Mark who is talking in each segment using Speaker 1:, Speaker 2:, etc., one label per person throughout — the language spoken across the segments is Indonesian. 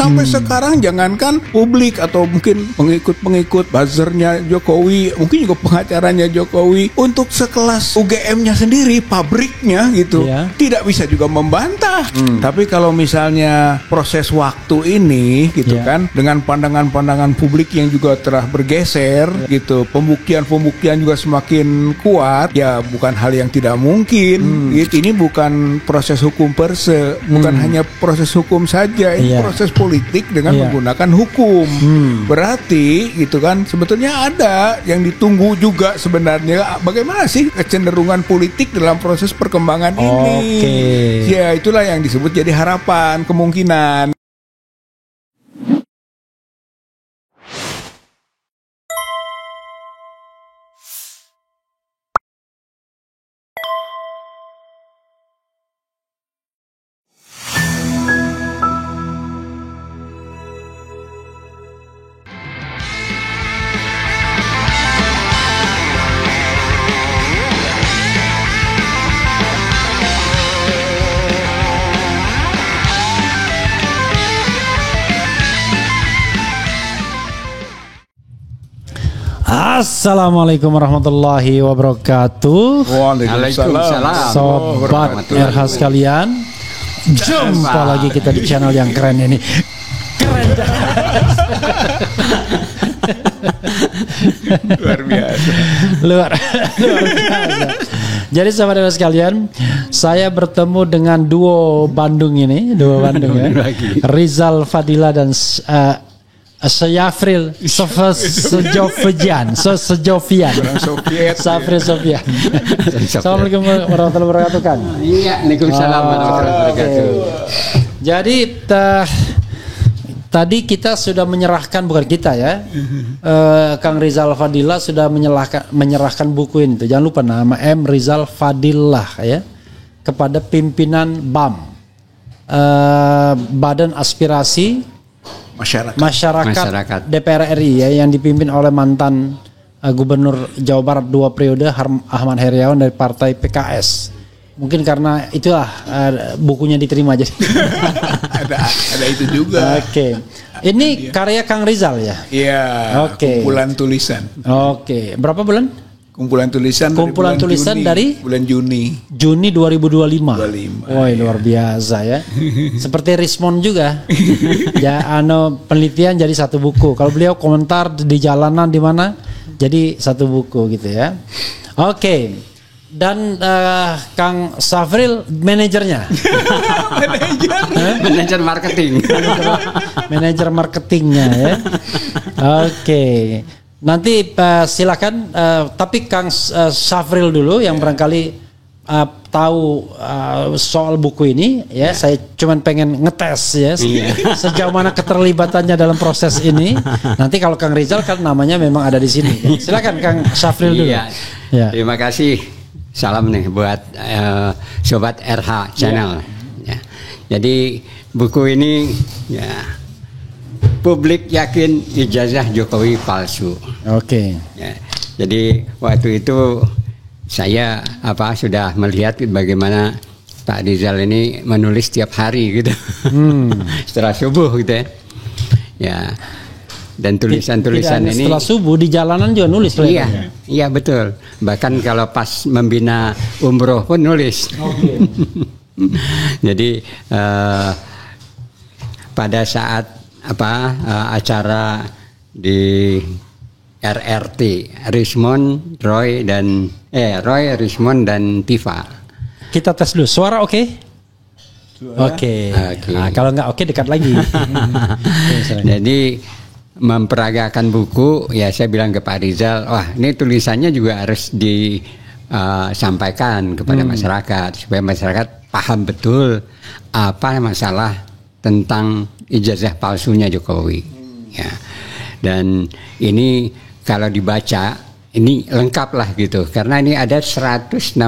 Speaker 1: Sampai sekarang jangankan publik atau mungkin pengikut-pengikut buzzernya Jokowi, mungkin juga pengacaranya Jokowi, untuk sekelas UGM-nya sendiri, pabriknya gitu, tidak bisa juga membantah. Tapi kalau misalnya proses waktu ini gitu kan, dengan pandangan-pandangan publik yang juga telah bergeser gitu, pembuktian juga semakin kuat, ya bukan hal yang tidak mungkin. Gitu. Ini bukan proses hukum per se, bukan hanya proses hukum saja, ini proses politik dengan menggunakan hukum. Berarti gitu kan, sebetulnya ada yang ditunggu juga sebenarnya, bagaimana sih kecenderungan politik dalam proses perkembangan ini. Ya itulah yang disebut jadi harapan, kemungkinan.
Speaker 2: Assalamualaikum warahmatullahi wabarakatuh.
Speaker 1: Waalaikumsalam.
Speaker 2: Sobat RH sekalian, jumpa lagi kita di channel yang keren ini. Keren.
Speaker 1: Luar biasa.
Speaker 2: Luar biasa. Jadi sahabat RH sekalian, saya bertemu dengan duo Bandung ini, ya. Rizal Fadila dan Syafril Sofian. Assalamualaikum warahmatullahi wabarakatuh kan.
Speaker 3: Iya, Waalaikumsalam warahmatullahi wabarakatuh.
Speaker 2: Jadi tadi kita sudah menyerahkan, bukan kita ya, Kang Rizal Fadila sudah menyerahkan buku ini. Jangan lupa nama M. Rizal Fadillah ya, kepada pimpinan BAM, Badan Aspirasi Masyarakat DPR RI ya, yang dipimpin oleh mantan Gubernur Jawa Barat 2 periode Ahmad Heriawan dari Partai PKS. Mungkin karena itulah bukunya diterima jadi.
Speaker 1: ada itu juga.
Speaker 2: Oke. Ini karya Kang Rizal ya?
Speaker 1: Iya.
Speaker 2: Oke.
Speaker 1: Kumpulan tulisan.
Speaker 2: Oke. Berapa bulan?
Speaker 1: Kumpulan tulisan
Speaker 2: Juni, dari
Speaker 1: bulan Juni
Speaker 2: 2025. Woi, luar biasa ya. Seperti Rismond juga. Ya, penelitian jadi satu buku. Kalau beliau komentar di jalanan di mana jadi satu buku gitu ya. Oke. Dan Kang Syafril manajernya.
Speaker 3: Manajer marketing.
Speaker 2: Manajer marketingnya ya. Oke. Nanti silakan, tapi Kang Syafril dulu yang barangkali tahu soal buku ini ya. Saya cuman pengen ngetes ya sejauh mana keterlibatannya dalam proses ini. Nanti kalau Kang Rizal kan namanya memang ada di sini. Silakan Kang Syafril dulu.
Speaker 3: Ya. Terima kasih. Salam nih buat Sobat RH Channel. Ya. Jadi buku ini ya, publik yakin ijazah Jokowi palsu.
Speaker 2: Oke.
Speaker 3: Ya, jadi waktu itu saya sudah melihat bagaimana Pak Rizal ini menulis tiap hari gitu. Setelah subuh gitu ya. Ya. Dan tulisan-tulisan ini
Speaker 2: setelah subuh di jalanan juga nulis.
Speaker 3: Iya betul. Bahkan kalau pas membina umroh pun nulis. Okay. Jadi pada saat acara di RRT Rismond, Roy, Rismond dan Tifa. Kita tes dulu. Suara oke? Oke. Nah, kalau nggak oke dekat lagi. Jadi memperagakan buku, ya saya bilang ke Pak Rizal, wah ini tulisannya juga harus disampaikan kepada masyarakat supaya masyarakat paham betul apa masalah tentang ijazah palsunya Jokowi. Ya. Dan ini kalau dibaca ini lengkap lah gitu, karena ini ada 180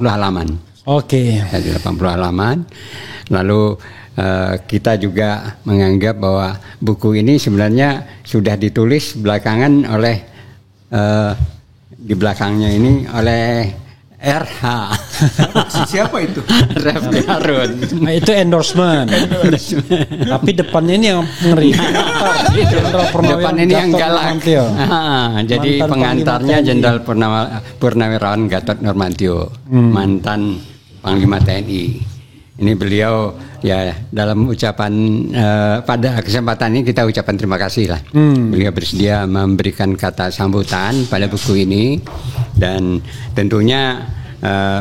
Speaker 3: halaman. Oke. 180 halaman. Lalu kita juga menganggap bahwa buku ini sebenarnya sudah ditulis belakangan oleh di belakangnya ini oleh RH.
Speaker 1: Siapa itu?
Speaker 3: Refli Harun.
Speaker 2: Nah, itu endorsement. Tapi depannya ini yang ngeri.
Speaker 3: Depan ini yang galak. Jadi pengantarnya Jenderal Purnawirawan Gatot Nurmantio, mantan Panglima TNI. Ini beliau ya dalam ucapan pada kesempatan ini kita ucapan terima kasih lah. Beliau bersedia memberikan kata sambutan pada buku ini, dan tentunya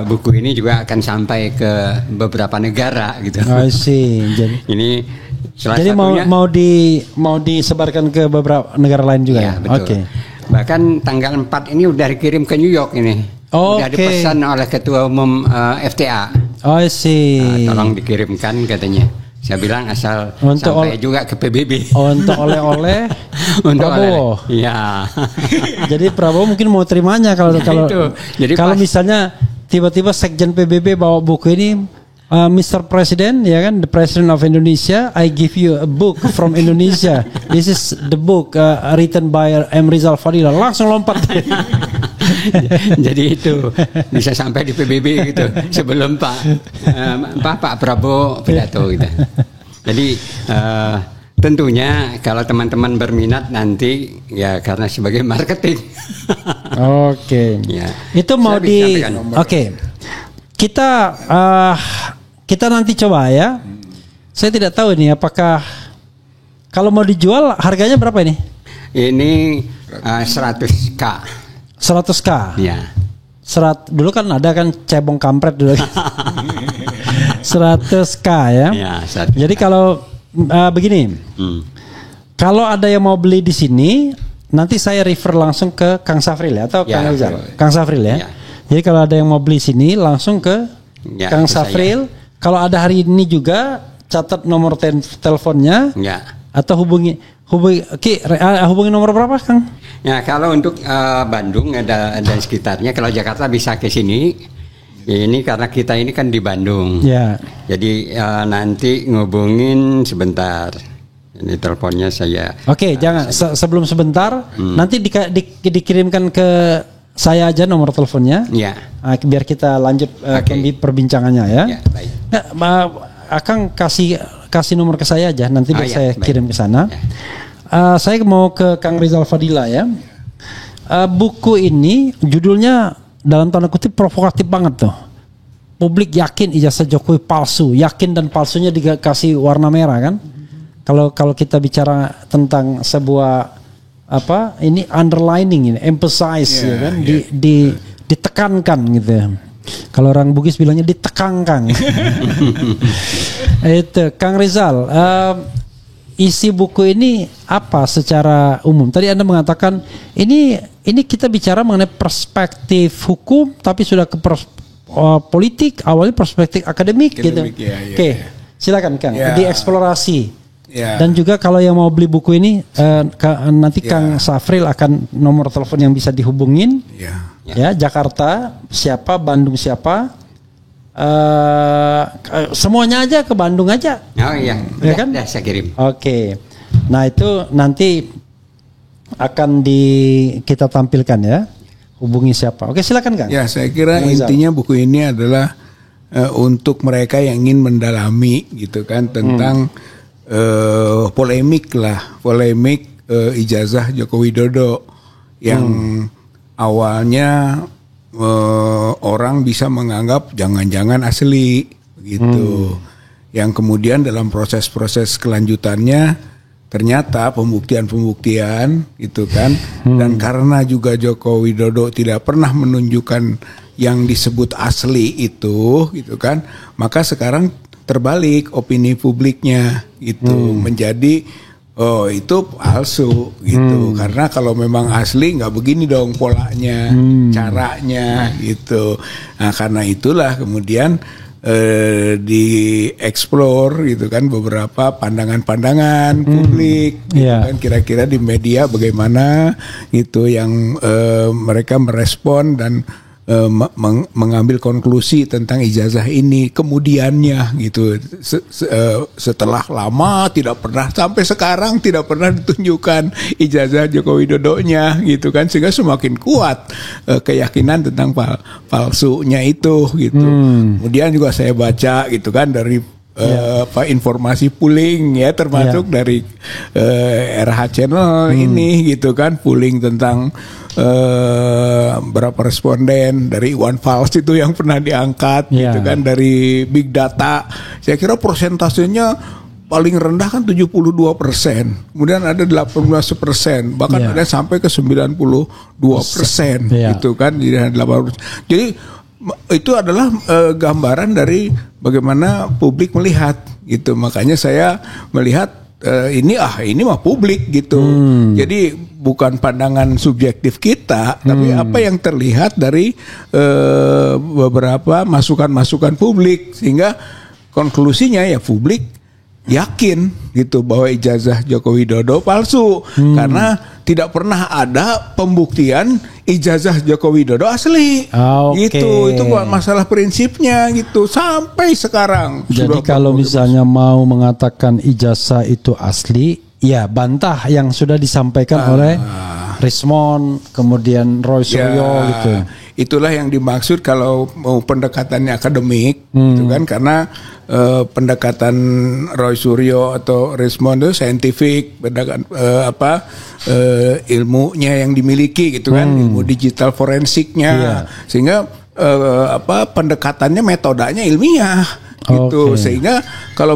Speaker 3: buku ini juga akan sampai ke beberapa negara gitu.
Speaker 2: I see.
Speaker 3: Ini
Speaker 2: jadi mau disebarkan ke beberapa negara lain juga ya?
Speaker 3: Betul. Okay. Bahkan tanggal 4 ini udah dikirim ke New York ini. Udah dipesan oleh Ketua Umum FTA.
Speaker 2: Oh, I see.
Speaker 3: Tolong dikirimkan katanya. Saya bilang asal sampai juga ke PBB.
Speaker 2: Untuk oleh-oleh Prabowo.
Speaker 3: Iya.
Speaker 2: Jadi Prabowo mungkin mau terimanya kalau misalnya tiba-tiba Sekjen PBB bawa buku ini, Mr. President, ya kan, the President of Indonesia, I give you a book from Indonesia. This is the book written by M. Rizal Fadila. Langsung lompat.
Speaker 3: Jadi itu bisa sampai di PBB gitu sebelum Pak Prabowo pidato gitu. Jadi tentunya kalau teman-teman berminat nanti ya karena sebagai marketing.
Speaker 2: Oke. Ya. Itu mau kita nanti coba ya. Saya tidak tahu ini apakah kalau mau dijual harganya berapa ini? Ini
Speaker 3: 100K.
Speaker 2: 100K.
Speaker 3: Ya.
Speaker 2: Dulu kan ada kan cebong kampret dulu. 100K ya. Ya, jadi kalau begini. Kalau ada yang mau beli di sini, nanti saya refer langsung ke Kang Safril ya atau Kang Rizal. Kang Safril ya. Jadi kalau ada yang mau beli sini langsung ke Kang Safril. Kalau ada hari ini juga catat nomor teleponnya. Atau hubungi nomor berapa, Kang?
Speaker 3: Ya, kalau untuk Bandung ada sekitarnya, kalau Jakarta bisa ke sini. Ini karena kita ini kan di Bandung. Ya. Jadi nanti ngubungin sebentar. Ini teleponnya saya.
Speaker 2: Oke, jangan sebelum sebentar. Nanti dikirimkan ke saya aja nomor teleponnya. Ya. Biar kita lanjut perbincangannya ya. Ya, baik. Nah, Akang kasih nomor ke saya aja, nanti saya kirim ke sana. Ya. Saya mau ke Kang Rizal Fadila ya. Buku ini judulnya dalam tanda kutip provokatif banget tuh. Publik yakin ijazah Jokowi palsu, yakin dan palsunya dikasih warna merah kan? Kalau kita bicara tentang sebuah ini underlining ini, emphasize ya kan, ditekankan gitu. Kalau orang Bugis bilangnya ditekankan. Itu Kang Rizal, isi buku ini apa secara umum? Tadi Anda mengatakan ini kita bicara mengenai perspektif hukum, tapi sudah ke politik, awalnya perspektif akademik gitu. Oke, silakan Kang, dieksplorasi. Dan juga kalau yang mau beli buku ini nanti Kang Safril akan nomor telepon yang bisa dihubungin. Ya, Jakarta siapa, Bandung siapa, semuanya aja ke Bandung aja.
Speaker 3: Oh iya, ya kan? Udah saya kirim.
Speaker 2: Oke. Nah itu nanti akan kita tampilkan ya. Hubungi siapa? Oke, silakan Kang.
Speaker 1: Ya, saya kira intinya buku ini adalah untuk mereka yang ingin mendalami gitu kan tentang polemik ijazah Joko Widodo yang awalnya orang bisa menganggap jangan-jangan asli begitu. Yang kemudian dalam proses-proses kelanjutannya ternyata pembuktian itu kan, dan karena juga Joko Widodo tidak pernah menunjukkan yang disebut asli itu gitu kan, maka sekarang terbalik opini publiknya itu menjadi itu palsu gitu. Karena kalau memang asli nggak begini dong polanya, caranya gitu. Nah karena itulah kemudian dieksplor gitu kan beberapa pandangan-pandangan publik gitu kan, kira-kira di media bagaimana gitu yang mereka merespon dan mengambil konklusi tentang ijazah ini kemudiannya gitu. Setelah lama tidak pernah sampai sekarang tidak pernah ditunjukkan ijazah Joko Widodonya gitu kan, sehingga semakin kuat keyakinan tentang palsunya itu gitu. Kemudian juga saya baca gitu kan dari informasi pooling ya, termasuk dari RH Channel ini gitu kan, pooling tentang berapa responden dari Iwan Fals itu yang pernah diangkat gitu kan, dari big data. Saya kira persentasenya paling rendah kan 72%, kemudian ada 18%, bahkan ada sampai ke 92% gitu kan. Jadi itu adalah gambaran dari bagaimana publik melihat gitu. Makanya saya melihat ini mah publik gitu. Jadi bukan pandangan subjektif kita, tapi apa yang terlihat dari beberapa masukan-masukan publik, sehingga konklusinya ya publik yakin gitu bahwa ijazah Joko Widodo palsu karena tidak pernah ada pembuktian ijazah Joko Widodo asli. Gitu. Itu masalah prinsipnya gitu sampai sekarang.
Speaker 2: Jadi kalau misalnya mau mengatakan ijazah itu asli, ya bantah yang sudah disampaikan oleh Rismond, kemudian Roy Suryo gitu.
Speaker 1: Itulah yang dimaksud kalau mau pendekatannya akademik gitu kan, karena pendekatan Roy Suryo atau Rismond itu saintifik, ilmunya yang dimiliki gitu kan, ilmu digital forensiknya, sehingga pendekatannya metodenya ilmiah gitu, sehingga kalau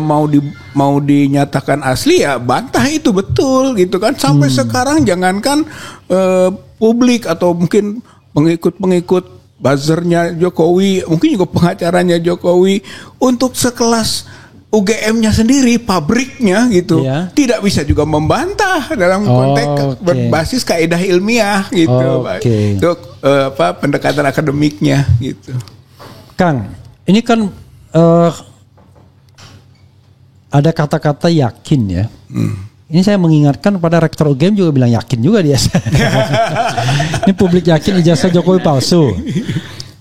Speaker 1: mau dinyatakan asli ya bantah itu betul gitu kan. Sampai sekarang jangankan publik atau mungkin pengikut buzzernya Jokowi, mungkin juga pengacaranya Jokowi, untuk sekelas UGM-nya sendiri, pabriknya gitu, tidak bisa juga membantah dalam konteks berbasis kaidah ilmiah gitu. Itu pendekatan akademiknya gitu.
Speaker 2: Kang, ini kan ada kata-kata yakin ya. Ini saya mengingatkan pada rektor UGM juga bilang yakin juga dia. Ini publik yakin ijazah Jokowi palsu.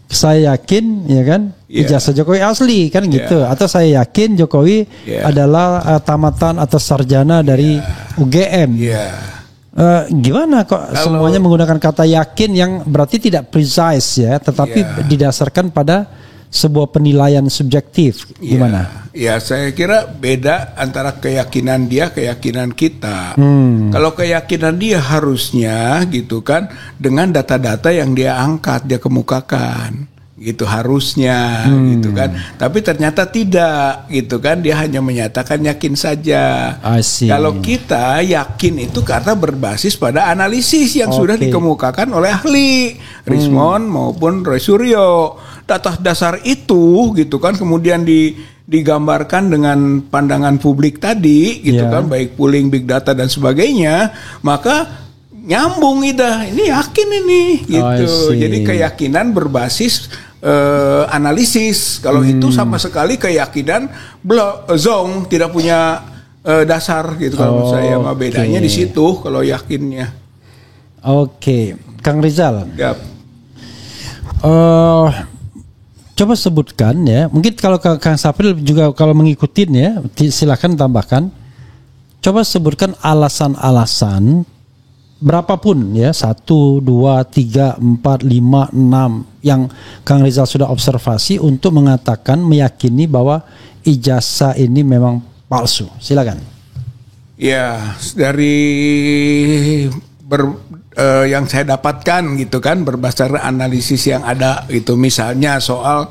Speaker 2: Saya yakin ya kan ijazah Jokowi asli kan gitu. Atau saya yakin Jokowi adalah tamatan atau sarjana dari UGM. Gimana kok semuanya menggunakan kata yakin yang berarti tidak precise ya, tetapi didasarkan pada sebuah penilaian subjektif. Gimana?
Speaker 1: Ya saya kira beda antara keyakinan dia, keyakinan kita. Kalau keyakinan dia harusnya gitu kan, dengan data-data yang dia angkat, dia kemukakan gitu harusnya gitu kan. Tapi ternyata tidak gitu kan, dia hanya menyatakan yakin saja. Kalau kita yakin itu karena berbasis pada analisis yang sudah dikemukakan oleh ahli Rismond maupun Roy Suryo. Data dasar itu gitu kan kemudian digambarkan dengan pandangan publik tadi gitu kan, baik pooling, big data dan sebagainya, maka nyambung ini yakin ini gitu. Jadi keyakinan berbasis analisis. Kalau itu sama sekali keyakinan zong, tidak punya dasar gitu. Kalau saya mah bedanya di situ kalau yakinnya.
Speaker 2: Kang Rizal. Coba sebutkan ya, mungkin kalau Kang Safril juga kalau mengikutin ya, silakan tambahkan. Coba sebutkan alasan-alasan berapapun ya, 1, 2, 3, 4, 5, 6 yang Kang Rizal sudah observasi untuk mengatakan, meyakini bahwa ijazah ini memang palsu. Silakan.
Speaker 1: Ya, dari yang saya dapatkan gitu kan, berbasar analisis yang ada gitu, misalnya soal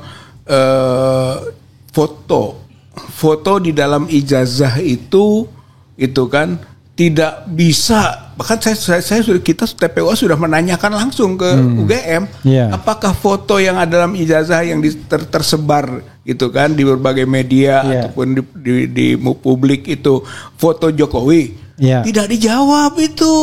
Speaker 1: foto di dalam ijazah itu kan tidak bisa, bahkan kita TPO sudah menanyakan langsung ke UGM, apakah foto yang ada dalam ijazah yang tersebar gitu kan di berbagai media ataupun di publik itu foto Jokowi, tidak dijawab itu.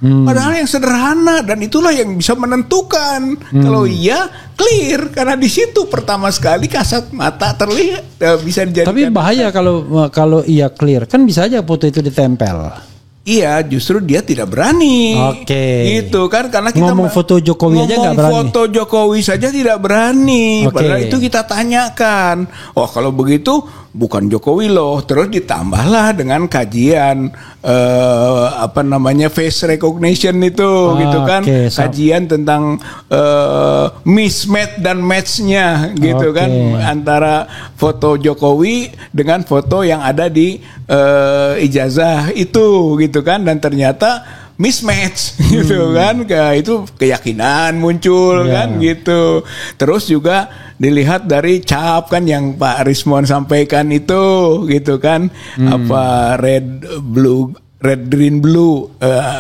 Speaker 1: Padahal yang sederhana, dan itulah yang bisa menentukan kalau iya clear, karena di situ pertama sekali kasat mata terlihat bisa dijadikan.
Speaker 2: Tapi bahaya kalau iya clear, kan bisa aja foto itu ditempel.
Speaker 1: Iya, justru dia tidak berani.
Speaker 2: Oke.
Speaker 1: Itu kan karena kita
Speaker 2: ngomong foto Jokowi aja nggak berani.
Speaker 1: Foto Jokowi saja tidak berani. Padahal itu kita tanyakan. Oh, kalau begitu bukan Jokowi loh. Terus ditambahlah dengan kajian face recognition itu, gitu kan? Kajian tentang mismatch dan matchnya, gitu kan? Antara foto Jokowi dengan foto yang ada di ijazah itu, gitu kan? Dan ternyata mismatch, gitu kan? Itu keyakinan muncul, kan? Gitu. Terus juga dilihat dari cap kan yang Pak Rismon sampaikan itu, gitu kan? Red green blue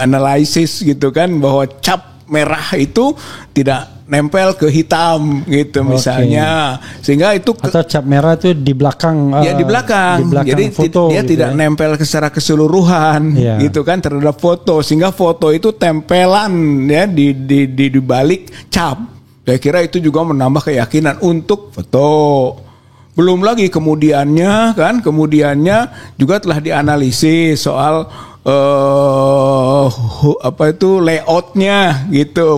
Speaker 1: analysis, gitu kan? Bahwa cap merah itu tidak nempel ke hitam, gitu misalnya, sehingga itu
Speaker 2: atau cap merah itu di belakang,
Speaker 1: di belakang jadi foto, dia gitu tidak nempel secara keseluruhan, gitu kan, terhadap foto, sehingga foto itu tempelan ya di balik cap. Saya kira itu juga menambah keyakinan untuk foto. Belum lagi kemudiannya juga telah dianalisis soal layoutnya, gitu,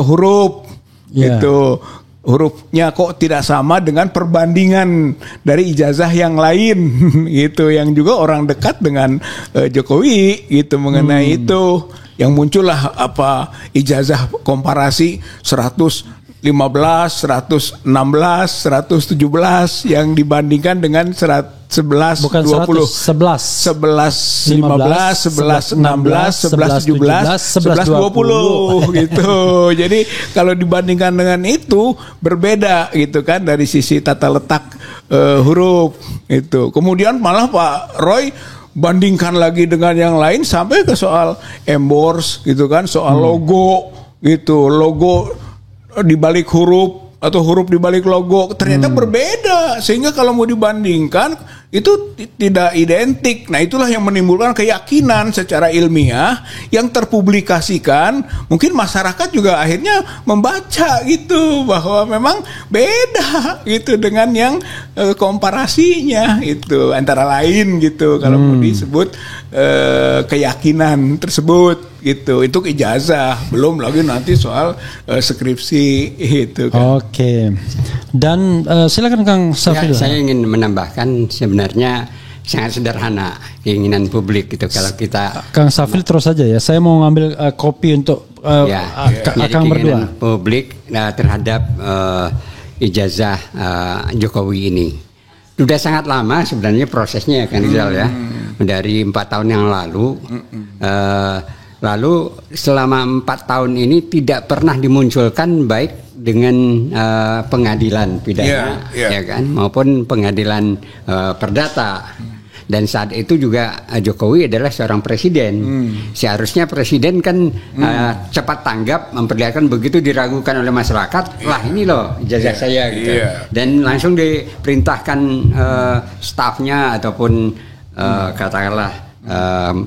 Speaker 1: huruf, gitu, hurufnya kok tidak sama dengan perbandingan dari ijazah yang lain, gitu, yang juga orang dekat dengan Jokowi, gitu, mengenai itu, yang muncullah ijazah komparasi 115, 116, 117 yang dibandingkan dengan 11, 20, 11, 15, 11, 16, 11, 17, 11, 20 gitu. Jadi kalau dibandingkan dengan itu berbeda, gitu kan, dari sisi tata letak huruf itu. Kemudian malah Pak Roy bandingkan lagi dengan yang lain sampai ke soal emboss, gitu kan, soal logo, gitu, logo di balik huruf atau huruf di balik logo ternyata berbeda, sehingga kalau mau dibandingkan itu tidak identik. Nah, itulah yang menimbulkan keyakinan secara ilmiah yang terpublikasikan. Mungkin masyarakat juga akhirnya membaca, gitu, bahwa memang beda, gitu, dengan yang komparasinya itu antara lain, gitu, kalau mau disebut keyakinan tersebut, gitu. Itu ijazah, belum lagi nanti soal skripsi itu kan.
Speaker 2: Oke. Dan silakan Kang Safril.
Speaker 3: Ya, saya ingin menambahkan sebenarnya sangat sederhana keinginan publik, gitu, kalau kita
Speaker 2: Kang Safril terus saja ya. Saya mau ngambil kopi untuk Kang berdua.
Speaker 3: Publik terhadap ijazah Jokowi ini sudah sangat lama sebenarnya prosesnya, Kang Rizal, ya, dari 4 tahun yang lalu. Lalu selama 4 tahun ini tidak pernah dimunculkan baik dengan pengadilan pidana, ya kan, maupun pengadilan perdata. Dan saat itu juga Jokowi adalah seorang presiden. Seharusnya presiden kan cepat tanggap, memperlihatkan, begitu diragukan oleh masyarakat, lah ini loh ijazah saya, gitu. Dan langsung diperintahkan stafnya ataupun katakanlah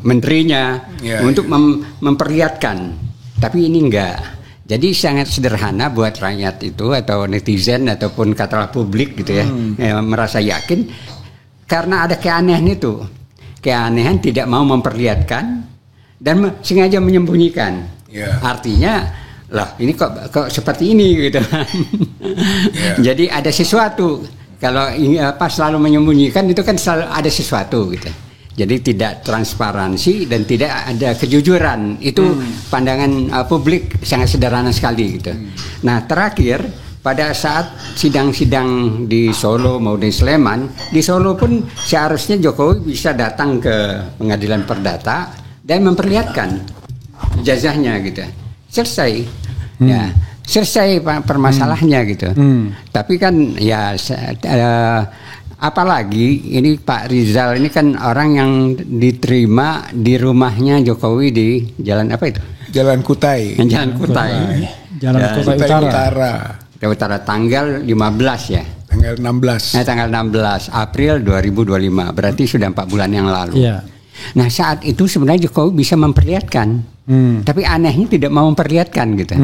Speaker 3: menterinya untuk memperlihatkan. Tapi ini enggak. Jadi sangat sederhana buat rakyat itu, atau netizen ataupun katakanlah publik, gitu ya, merasa yakin. Karena ada keanehan itu, keanehan tidak mau memperlihatkan dan sengaja menyembunyikan. Artinya, lah ini kok seperti ini, gitu. Jadi ada sesuatu. Kalau selalu menyembunyikan itu kan selalu ada sesuatu, gitu. Jadi tidak transparansi dan tidak ada kejujuran. Itu pandangan publik sangat sederhana sekali, gitu. Nah, terakhir pada saat sidang-sidang di Solo maupun di Sleman, di Solo pun seharusnya Jokowi bisa datang ke pengadilan perdata dan memperlihatkan ijazahnya, gitu. Selesai, ya, selesai permasalahannya, gitu. Tapi kan ya, apalagi ini Pak Rizal ini kan orang yang diterima di rumahnya Jokowi di Jalan apa itu?
Speaker 1: Jalan Kutai.
Speaker 3: Jalan Kutai.
Speaker 2: Jalan Kutai Utara.
Speaker 3: Utara tanggal 15 ya.
Speaker 1: Tanggal 16.
Speaker 3: Tanggal 16 April 2025. Berarti sudah 4 bulan yang lalu. Nah, saat itu sebenarnya Jokowi bisa memperlihatkan. Tapi anehnya tidak mau memperlihatkan, gitu.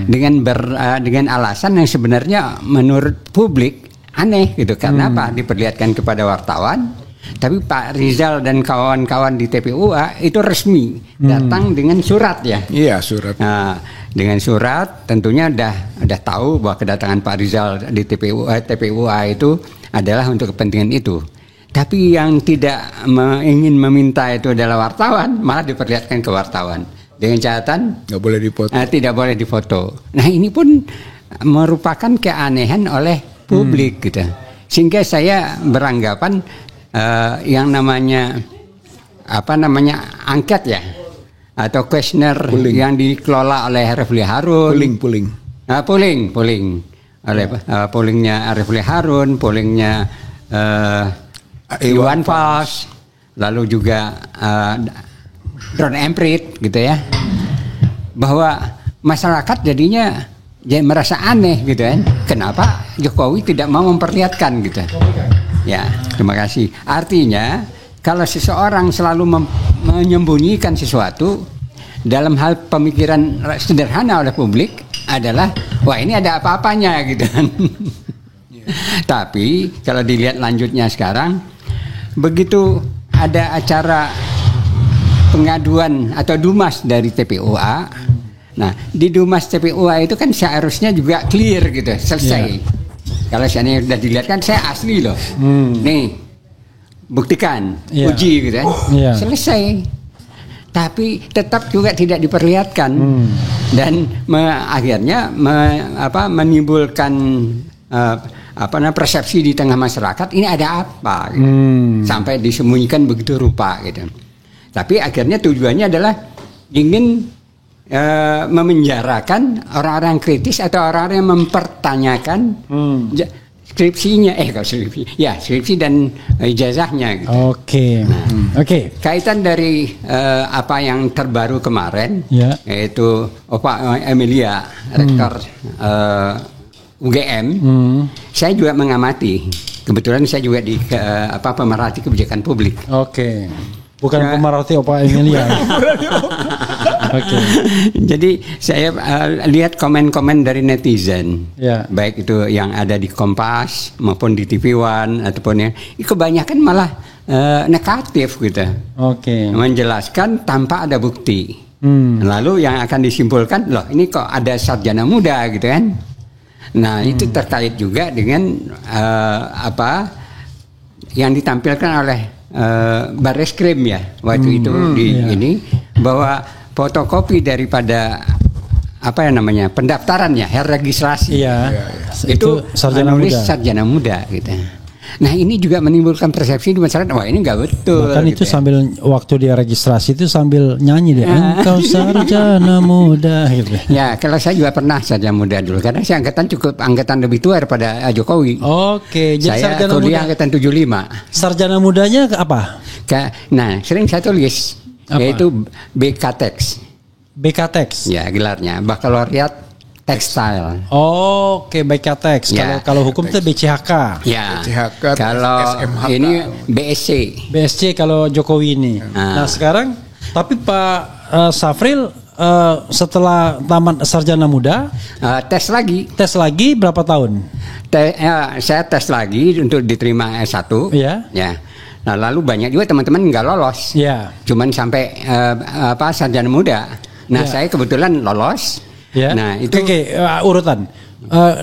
Speaker 3: Dengan alasan yang sebenarnya menurut publik aneh, gitu. Karena apa? Diperlihatkan kepada wartawan Tapi Pak Rizal dan kawan-kawan di TPUA itu resmi datang dengan surat ya.
Speaker 1: Iya, surat.
Speaker 3: Nah, dengan surat tentunya udah tahu bahwa kedatangan Pak Rizal di TPUA itu adalah untuk kepentingan itu. Tapi yang tidak ingin meminta itu adalah wartawan, malah diperlihatkan ke wartawan dengan catatan
Speaker 1: nggak boleh dipoto.
Speaker 3: Tidak boleh difoto. Nah, ini pun merupakan keanehan oleh publik gitu. Sehingga saya beranggapan yang namanya angket ya atau kuesioner yang dikelola oleh Refli Harun, polling oleh pollingnya Refli Harun, pollingnya Iwan Fals, lalu juga Don Emprit gitu ya, bahwa masyarakat jadinya merasa aneh gitu kan, kenapa Jokowi tidak mau memperlihatkan gitu. Ya, terima kasih. Artinya kalau seseorang selalu menyembunyikan sesuatu dalam hal pemikiran sederhana oleh publik adalah wah ini ada apa-apanya gitu kan. Tapi kalau dilihat lanjutnya sekarang, begitu ada acara pengaduan atau Dumas dari TPUA, nah di Dumas TPUA itu kan seharusnya juga clear gitu, selesai. Yeah. Kalau seandainya sudah dilihat kan saya asli loh, nih buktikan, uji gitu kan, selesai. Tapi tetap juga tidak diperlihatkan dan akhirnya menimbulkan persepsi di tengah masyarakat ini ada apa gitu. Sampai disembunyikan begitu rupa gitu. Tapi akhirnya tujuannya adalah ingin memenjarakan orang-orang kritis atau orang-orang yang mempertanyakan skripsinya, skripsi dan ijazahnya gitu.
Speaker 2: Oke. Oke.
Speaker 3: Kaitan dari apa yang terbaru kemarin, yaitu Pak Emilia, rektor UGM, saya juga mengamati. Kebetulan saya juga di pemerhati kebijakan publik.
Speaker 2: Oke. Bukan pemerhati Pak Emilia. Oke. Jadi
Speaker 3: saya lihat komen-komen dari netizen, baik itu yang ada di Kompas maupun di TV One ataupun yang kebanyakan malah negatif gitu.
Speaker 2: Oke.
Speaker 3: Menjelaskan tanpa ada bukti. Lalu yang akan disimpulkan, loh ini kok ada sarjana muda gitu kan? Nah itu terkait juga dengan yang ditampilkan oleh Barreskrim ya waktu itu ini bahwa fotokopi daripada pendaftarannya, registrasi itu sarjana muda gitu. Nah ini juga menimbulkan persepsi di masyarakat, wah ini nggak betul.
Speaker 2: Bahkan gitu itu sambil waktu dia registrasi itu sambil nyanyi dia, engkau sarjana muda gitu.
Speaker 3: Ya kalau saya juga pernah sarjana muda dulu, karena saya angkatan lebih tua daripada Jokowi.
Speaker 2: Oke, jadi
Speaker 3: saya
Speaker 2: sarjana
Speaker 3: kuliah
Speaker 2: muda.
Speaker 3: Angkatan 75.
Speaker 2: Sarjana mudanya apa?
Speaker 3: Nah sering saya tulis yaitu BKTEX.
Speaker 2: BKTEX.
Speaker 3: Ya gelarnya, Bakalaureat Tekstil.
Speaker 2: Oke, BKTEX. Kalau hukum itu BCHK.
Speaker 3: Ya.
Speaker 1: BCHK.
Speaker 3: Kalau
Speaker 1: SMHK.
Speaker 3: ini BSC.
Speaker 2: BSC kalau Jokowi ini. Nah sekarang, tapi Pak Safril setelah tamat sarjana muda,
Speaker 3: tes lagi.
Speaker 2: Tes lagi berapa tahun?
Speaker 3: Saya tes lagi untuk diterima S1.
Speaker 2: Iya.
Speaker 3: Ya. Nah lalu banyak juga teman-teman nggak lolos.
Speaker 2: Iya.
Speaker 3: Cuman sampai sarjana muda. Nah saya kebetulan lolos.
Speaker 2: Ya.
Speaker 3: Nah itu
Speaker 2: urutan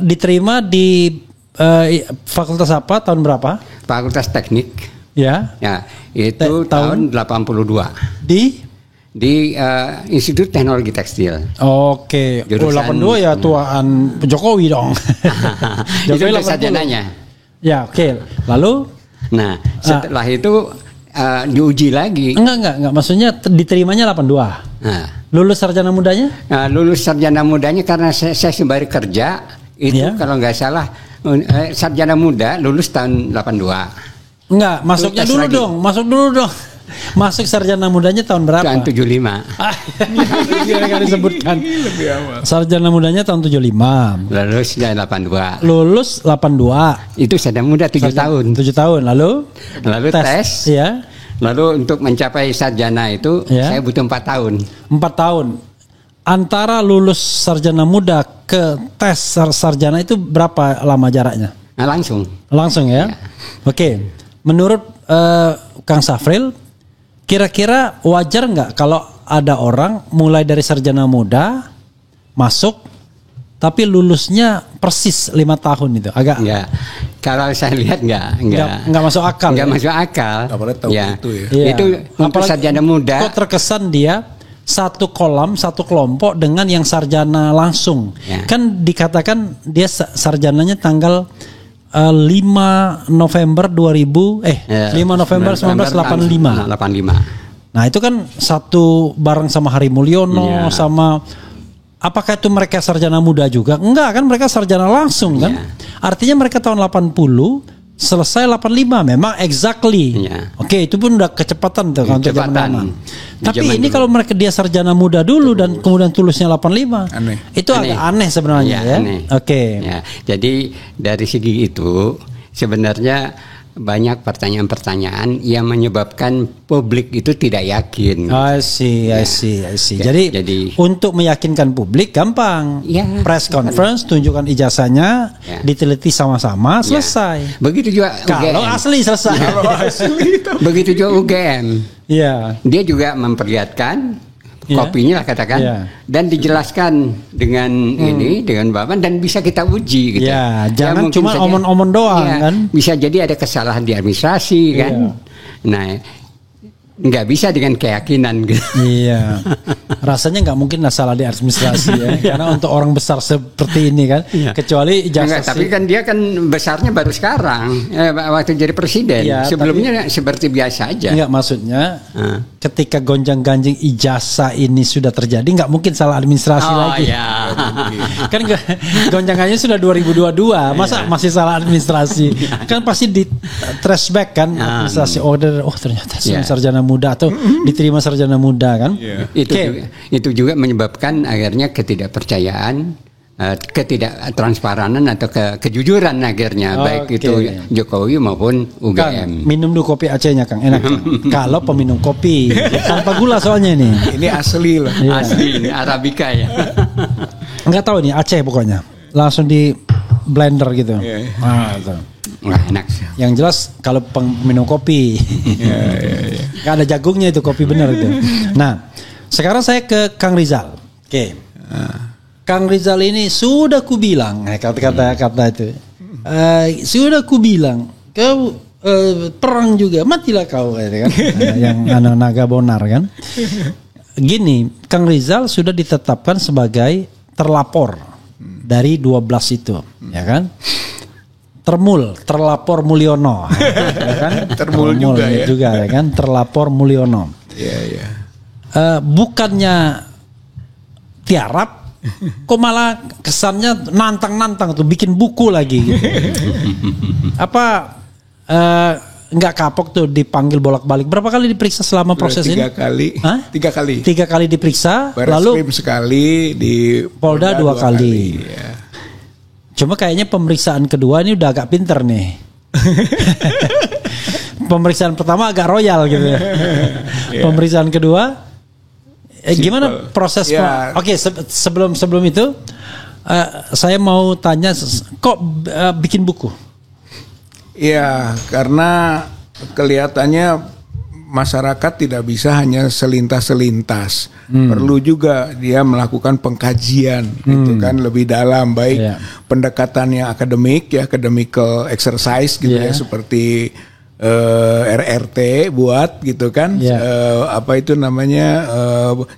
Speaker 2: diterima di fakultas apa, tahun berapa?
Speaker 3: Fakultas Teknik.
Speaker 2: Ya.
Speaker 3: Ya itu tahun 82 di Institut Teknologi Tekstil.
Speaker 2: Oke. Jurusan 82 ya tuaan Jokowi dong.
Speaker 3: Jokowi itu sarjananya.
Speaker 2: Ya oke. Lalu?
Speaker 3: Nah setelah itu diuji lagi.
Speaker 2: Enggak. Maksudnya diterimanya 82. Nah. Lulus sarjana mudanya?
Speaker 3: Lulus sarjana mudanya karena saya sembari kerja itu kalau nggak salah sarjana muda lulus tahun 82.
Speaker 2: Enggak, masuknya dulu dong. Masuk sarjana mudanya tahun berapa?
Speaker 3: Tahun 75.
Speaker 2: Kira-kira disebutkan. Sarjana mudanya tahun 75.
Speaker 3: Lulus 82.
Speaker 2: Lulus 82.
Speaker 3: Itu sarjana muda 7 tahun.
Speaker 2: 7 tahun. Lalu
Speaker 3: tes.
Speaker 2: Ya.
Speaker 3: Lalu untuk mencapai sarjana itu saya butuh 4 tahun. 4
Speaker 2: tahun. Antara lulus sarjana muda ke tes sarjana itu berapa lama jaraknya?
Speaker 3: Nah, langsung
Speaker 2: ya. Oke. Menurut Kang Safril, kira-kira wajar nggak kalau ada orang mulai dari sarjana muda masuk tapi lulusnya persis 5 tahun itu? Agak
Speaker 3: enggak. Kalau saya lihat enggak
Speaker 2: masuk akal.
Speaker 3: Enggak
Speaker 2: ya?
Speaker 3: masuk akal.
Speaker 1: Apalagi tahu itu ya.
Speaker 2: Iya.
Speaker 3: Itu untuk
Speaker 2: Apalagi
Speaker 3: sarjana muda.
Speaker 2: Kok terkesan dia satu kolam, satu kelompok dengan yang sarjana langsung.
Speaker 3: Ya.
Speaker 2: Kan dikatakan dia sarjananya tanggal 5 November 5 November 1985.
Speaker 3: 85.
Speaker 2: Nah, itu kan satu bareng sama Hari Mulyono sama apakah itu mereka sarjana muda juga? Enggak kan, mereka sarjana langsung kan. Artinya mereka tahun 80 selesai 85 memang exactly. Oke, itu pun udah kecepatan tuh kalau untuk zaman. Tapi ini kalau mereka dia sarjana muda dulu dan kemudian tulisnya 85.
Speaker 1: Aneh.
Speaker 2: Itu agak aneh sebenarnya ya. Oke.
Speaker 3: Ya, jadi dari segi itu sebenarnya banyak pertanyaan-pertanyaan yang menyebabkan publik itu tidak yakin.
Speaker 2: I see. Jadi untuk meyakinkan publik gampang. Press conference, tunjukkan ijazahnya, diteliti sama-sama, selesai.
Speaker 3: Begitu juga
Speaker 2: kalau
Speaker 3: UGM.
Speaker 2: Asli selesai.
Speaker 3: Begitu juga UGM.
Speaker 2: Iya.
Speaker 3: Dia juga memperlihatkan kopinya lah katakan, dan dijelaskan dengan ini dengan Bapak dan bisa kita uji gitu.
Speaker 2: Ya, jangan cuma omong-omong doang kan.
Speaker 3: Bisa jadi ada kesalahan di administrasi kan. Nah, nggak bisa dengan keyakinan gitu.
Speaker 2: Iya. Rasanya nggak mungkin lah salah di administrasi ya. Karena untuk orang besar seperti ini kan, kecuali ijazah.
Speaker 3: Tapi kan dia kan besarnya baru sekarang waktu jadi presiden. Sebelumnya seperti biasa aja.
Speaker 2: Enggak, maksudnya ketika gonjang-ganjing ijazah ini sudah terjadi, nggak mungkin salah administrasi lagi. Kan gonjang-ganjing sudah 2022, masa masih salah administrasi? Kan pasti di trace back kan administrasi order. Oh ternyata sarjana muda atau diterima sarjana muda kan.
Speaker 3: Itu juga menyebabkan akhirnya ketidakpercayaan, ketidaktransparanan atau kejujuran akhirnya baik itu Jokowi maupun UGM.
Speaker 2: Kang, minum dulu kopi Acehnya Kang, enak. Kalau peminum kopi tanpa gula soalnya ini.
Speaker 1: Ini asli loh.
Speaker 3: Asli ini Arabica ya.
Speaker 2: Enggak tahu nih Aceh pokoknya. Langsung di blender gitu.
Speaker 3: Wah, enak.
Speaker 2: Yang jelas kalau peminum kopi. Gak ada jagungnya itu kopi benar itu. Nah, sekarang saya ke Kang Rizal. Oke. Kang Rizal ini sudah kubilang kata-kata itu. Sudah kubilang kau perang juga matilah kau kan. Yang naga bonar kan. Gini, Kang Rizal sudah ditetapkan sebagai terlapor dari 12 itu, ya kan? Terlapor Mulyono, ya kan?
Speaker 1: Termul juga
Speaker 2: ya kan? Terlapor Mulyono.
Speaker 1: Iya.
Speaker 2: Bukannya tiarap, kok malah kesannya nantang-nantang tuh, bikin buku lagi gitu. Apa nggak kapok tuh dipanggil bolak-balik? Berapa kali diperiksa selama proses ini?
Speaker 1: 3 kali. 3 kali.
Speaker 2: 3 kali diperiksa, lalu
Speaker 1: sekali, di
Speaker 2: Polda 2 kali.
Speaker 1: Ya.
Speaker 2: Cuma kayaknya pemeriksaan kedua ini udah agak pinter nih. Pemeriksaan pertama agak royal gitu. Pemeriksaan kedua, gimana proses? Oke, sebelum itu, saya mau tanya, kok bikin buku?
Speaker 1: Iya, karena kelihatannya masyarakat tidak bisa hanya selintas-selintas. Perlu juga dia melakukan pengkajian gitu kan lebih dalam, baik pendekatan yang akademik ya, academical exercise gitu ya, seperti RRT buat gitu kan, apa itu namanya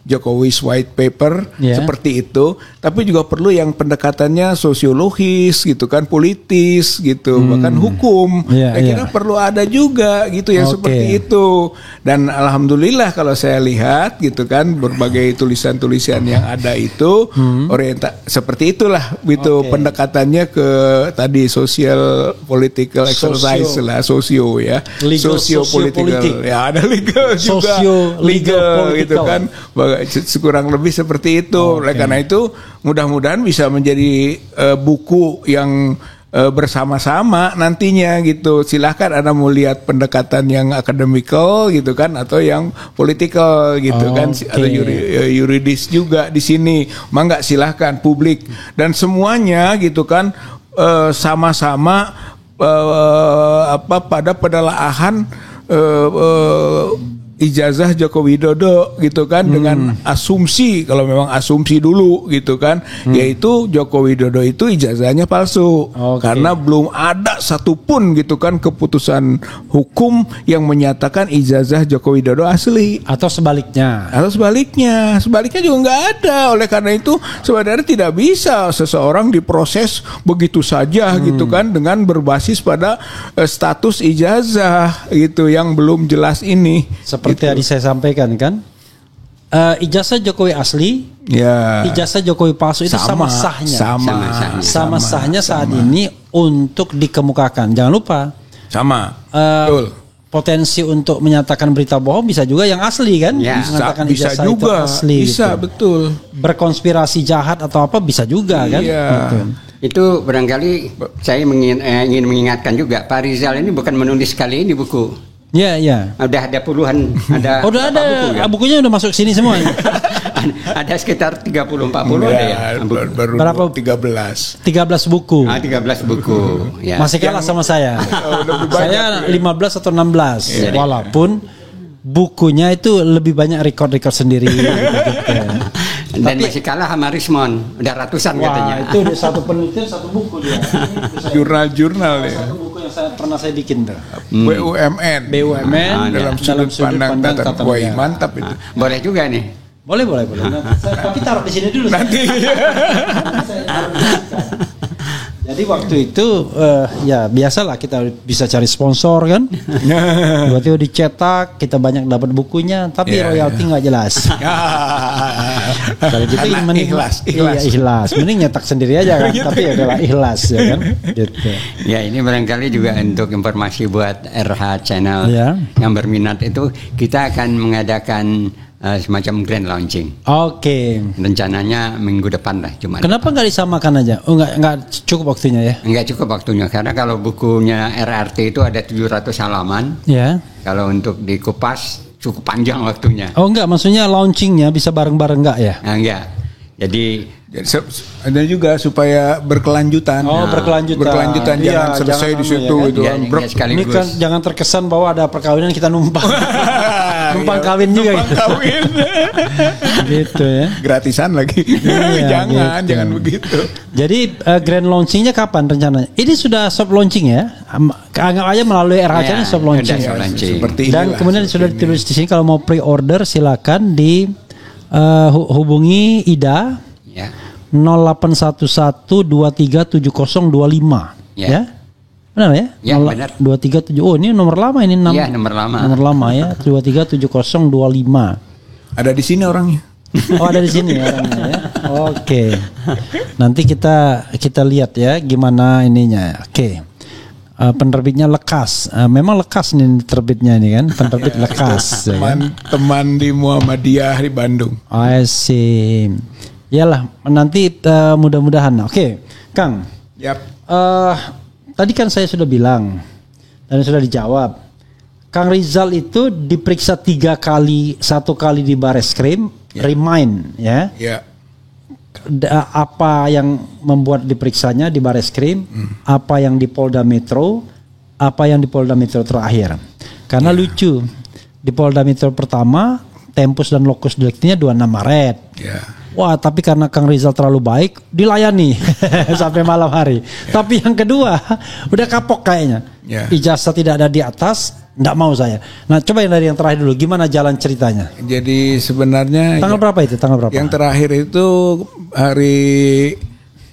Speaker 1: Jokowi's White Paper seperti itu. Tapi juga perlu yang pendekatannya sosiologis gitu kan, politis gitu, bahkan hukum. Saya kira perlu ada juga gitu yang seperti itu. Dan alhamdulillah kalau saya lihat gitu kan, berbagai tulisan-tulisan yang ada itu seperti itulah gitu, pendekatannya ke tadi social political exercise lah, sosio ya. Socio-political ya, ada legal juga, legal gitu kan, kurang lebih seperti itu. Oleh karena itu mudah-mudahan bisa menjadi buku yang bersama-sama nantinya gitu. Silahkan Anda mau lihat pendekatan yang akademikal gitu kan, atau yang politikal gitu kan, atau yuridis juga di sini. Mangga silahkan publik dan semuanya gitu kan, sama-sama pada penelaahan ijazah Joko Widodo gitu kan, dengan asumsi, kalau memang asumsi dulu gitu kan, yaitu Joko Widodo itu ijazahnya palsu. Karena belum ada satupun gitu kan keputusan hukum yang menyatakan ijazah Joko Widodo asli.
Speaker 2: Atau sebaliknya
Speaker 1: Sebaliknya juga nggak ada. Oleh karena itu sebenarnya tidak bisa seseorang diproses begitu saja gitu kan, dengan berbasis pada status ijazah gitu yang belum jelas ini.
Speaker 2: Seperti tadi saya sampaikan kan, ijazah Jokowi asli, ijazah Jokowi palsu itu sama sahnya saat ini untuk dikemukakan. Jangan lupa, potensi untuk menyatakan berita bohong bisa juga yang asli kan, mengatakan
Speaker 1: bisa
Speaker 2: ijazah
Speaker 1: juga,
Speaker 2: itu asli,
Speaker 1: bisa
Speaker 2: gitu.
Speaker 1: Betul.
Speaker 2: Berkonspirasi jahat atau apa bisa juga kan. Gitu.
Speaker 3: Itu barangkali saya ingin mengingatkan juga, Pak Rizal ini bukan menulis kali ini buku.
Speaker 2: Ya.
Speaker 3: Udah ada puluhan,
Speaker 2: udah ada
Speaker 3: buku, ya?
Speaker 2: Bukunya udah masuk sini semua.
Speaker 3: Ada sekitar 30-40 ada ya.
Speaker 1: Baru
Speaker 2: berapa?
Speaker 1: 13
Speaker 2: buku.
Speaker 3: 13 buku. Ya.
Speaker 2: Masih kalah sama saya. Saya 15 atau 16. Walaupun bukunya itu lebih banyak record sendiri gitu.
Speaker 3: Dan masih kalah sama Rismon, udah ratusan katanya.
Speaker 2: Itu udah satu penelitian, satu buku dia.
Speaker 1: Jurnal ya.
Speaker 2: Satu buku yang pernah saya bikin tuh.
Speaker 1: BUMN dalam sudut pandang tata negara. Mantap itu.
Speaker 3: Boleh juga nih.
Speaker 2: Boleh. Tapi taruh di sini dulu.
Speaker 1: Nanti.
Speaker 2: Jadi waktu itu ya biasalah kita bisa cari sponsor kan. Tiba-tiba dicetak, kita banyak dapat bukunya, tapi royalti nggak jelas. Kalau gitu mending ikhlas. Mending nyetak sendiri aja kan. Tapi ya adalah ikhlas ya kan. Gitu.
Speaker 3: Ya ini barangkali juga untuk informasi buat RH Channel yang berminat itu, kita akan mengadakan semacam grand launching.
Speaker 2: Oke.
Speaker 3: Rencananya minggu depan lah, Jumat.
Speaker 2: Kenapa nggak disamakan aja? Oh nggak cukup waktunya ya?
Speaker 3: Nggak cukup waktunya karena kalau bukunya RRT itu ada 700 halaman. Ya. Kalau untuk dikupas cukup panjang waktunya.
Speaker 2: Oh enggak, maksudnya launchingnya bisa bareng-bareng nggak ya?
Speaker 3: Enggak. Jadi
Speaker 1: ada juga supaya berkelanjutan. Berkelanjutan jangan selesai di situ gitu.
Speaker 2: Ini kan jangan terkesan bahwa ada perkawinan kita numpang. Numpang kawin juga gitu. Gitu ya.
Speaker 1: Gratisan lagi. Jangan begitu.
Speaker 2: Jadi grand launchingnya kapan rencananya? Ini sudah soft launching ya? Anggap aja melalui RH ini soft launching. Dan kemudian sudah ditulis di sini kalau mau pre-order silakan di hubungi Ida 0811237025 ya. Benar ya?
Speaker 3: Ya, benar.
Speaker 2: 237. Oh, ini nomor lama ini 6.
Speaker 3: Iya, nomor lama.
Speaker 2: Nomor lama ya, 237025.
Speaker 1: Ada di sini orangnya.
Speaker 2: Oh, ada di sini orangnya ya. Oke. Nanti kita lihat ya gimana ininya. Oke. Penerbitnya Lekas. Memang Lekas nih terbitnya ini kan, penerbit Lekas.
Speaker 1: Teman di Muhammadiyah di Bandung.
Speaker 2: I see. Yalah, nanti mudah-mudahan. Oke, Kang. Tadi kan saya sudah bilang dan sudah dijawab. Kang Rizal itu diperiksa 3 kali, 1 kali di Bareskrim, remind ya. Apa yang membuat diperiksanya di Bareskrim, apa yang di Polda Metro, apa yang di Polda Metro terakhir. Karena lucu, di Polda Metro pertama, tempus dan lokus deliktinya 26 Maret. Wah, tapi karena Kang Rizal terlalu baik, dilayani sampai malam hari. Tapi yang kedua, udah kapok kayaknya. Ijazah tidak ada di atas, enggak mau saya. Nah, coba yang dari yang terakhir dulu, gimana jalan ceritanya?
Speaker 1: Jadi sebenarnya
Speaker 2: tanggal berapa itu? Tanggal berapa?
Speaker 1: Yang terakhir itu hari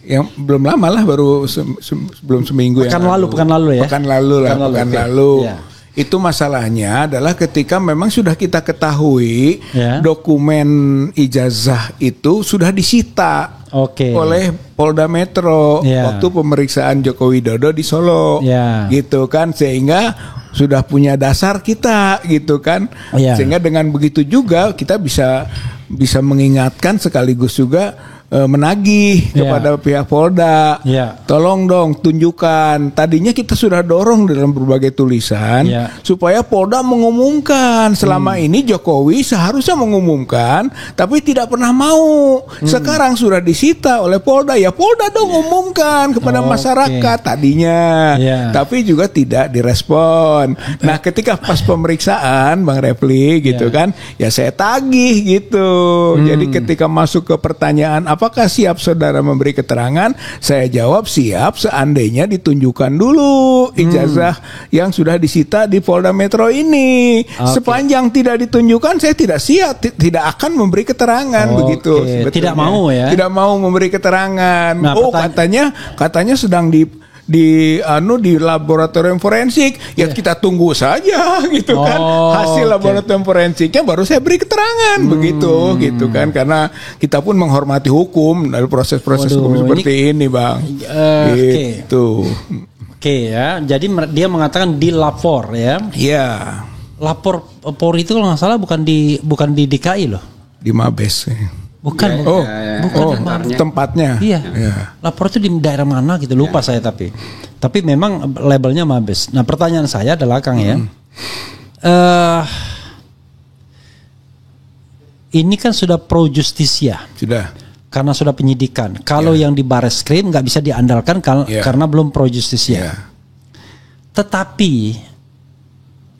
Speaker 1: yang belum lama lah, baru sebelum seminggu
Speaker 2: pekan lalu ya.
Speaker 1: Pekan lalu. Itu masalahnya adalah ketika memang sudah kita ketahui dokumen ijazah itu sudah disita oleh Polda Metro waktu pemeriksaan Joko Widodo di Solo, gitu kan, sehingga sudah punya dasar kita, gitu kan, sehingga dengan begitu juga kita bisa mengingatkan sekaligus juga menagih kepada pihak Polda, tolong dong tunjukkan. Tadinya kita sudah dorong dalam berbagai tulisan supaya Polda mengumumkan. Selama ini Jokowi seharusnya mengumumkan, tapi tidak pernah mau. Sekarang sudah disita oleh Polda, ya Polda dong umumkan kepada masyarakat tadinya, tapi juga tidak direspon. Nah, ketika pas pemeriksaan Bang Refli gitu kan, ya saya tagih gitu. Jadi ketika masuk ke pertanyaan apakah siap saudara memberi keterangan, saya jawab siap seandainya ditunjukkan dulu ijazah yang sudah disita di Polda Metro ini. Sepanjang tidak ditunjukkan, saya tidak siap, tidak akan memberi keterangan begitu.
Speaker 2: Tidak mau ya?
Speaker 1: Tidak mau memberi keterangan. Nah, katanya sedang di laboratorium forensik, ya kita tunggu saja gitu kan, hasil laboratorium forensiknya baru saya beri keterangan begitu gitu kan, karena kita pun menghormati hukum dalam proses-proses hukum seperti ini Bang. Gitu.
Speaker 2: Ya, jadi dia mengatakan dilapor ya.
Speaker 1: Iya.
Speaker 2: Lapor Polri itu kalau nggak salah bukan di DKI loh.
Speaker 1: Di Mabes.
Speaker 2: Bukan.
Speaker 1: Bukan tempatnya.
Speaker 2: Iya. Lapor itu di daerah mana gitu, lupa saya tapi memang labelnya Mabes. Nah, pertanyaan saya adalah Kang ya. Ini kan sudah pro justisia.
Speaker 1: Sudah.
Speaker 2: Karena sudah penyidikan. Kalau yang di Bareskrim nggak bisa diandalkan karena belum pro justisia. Tetapi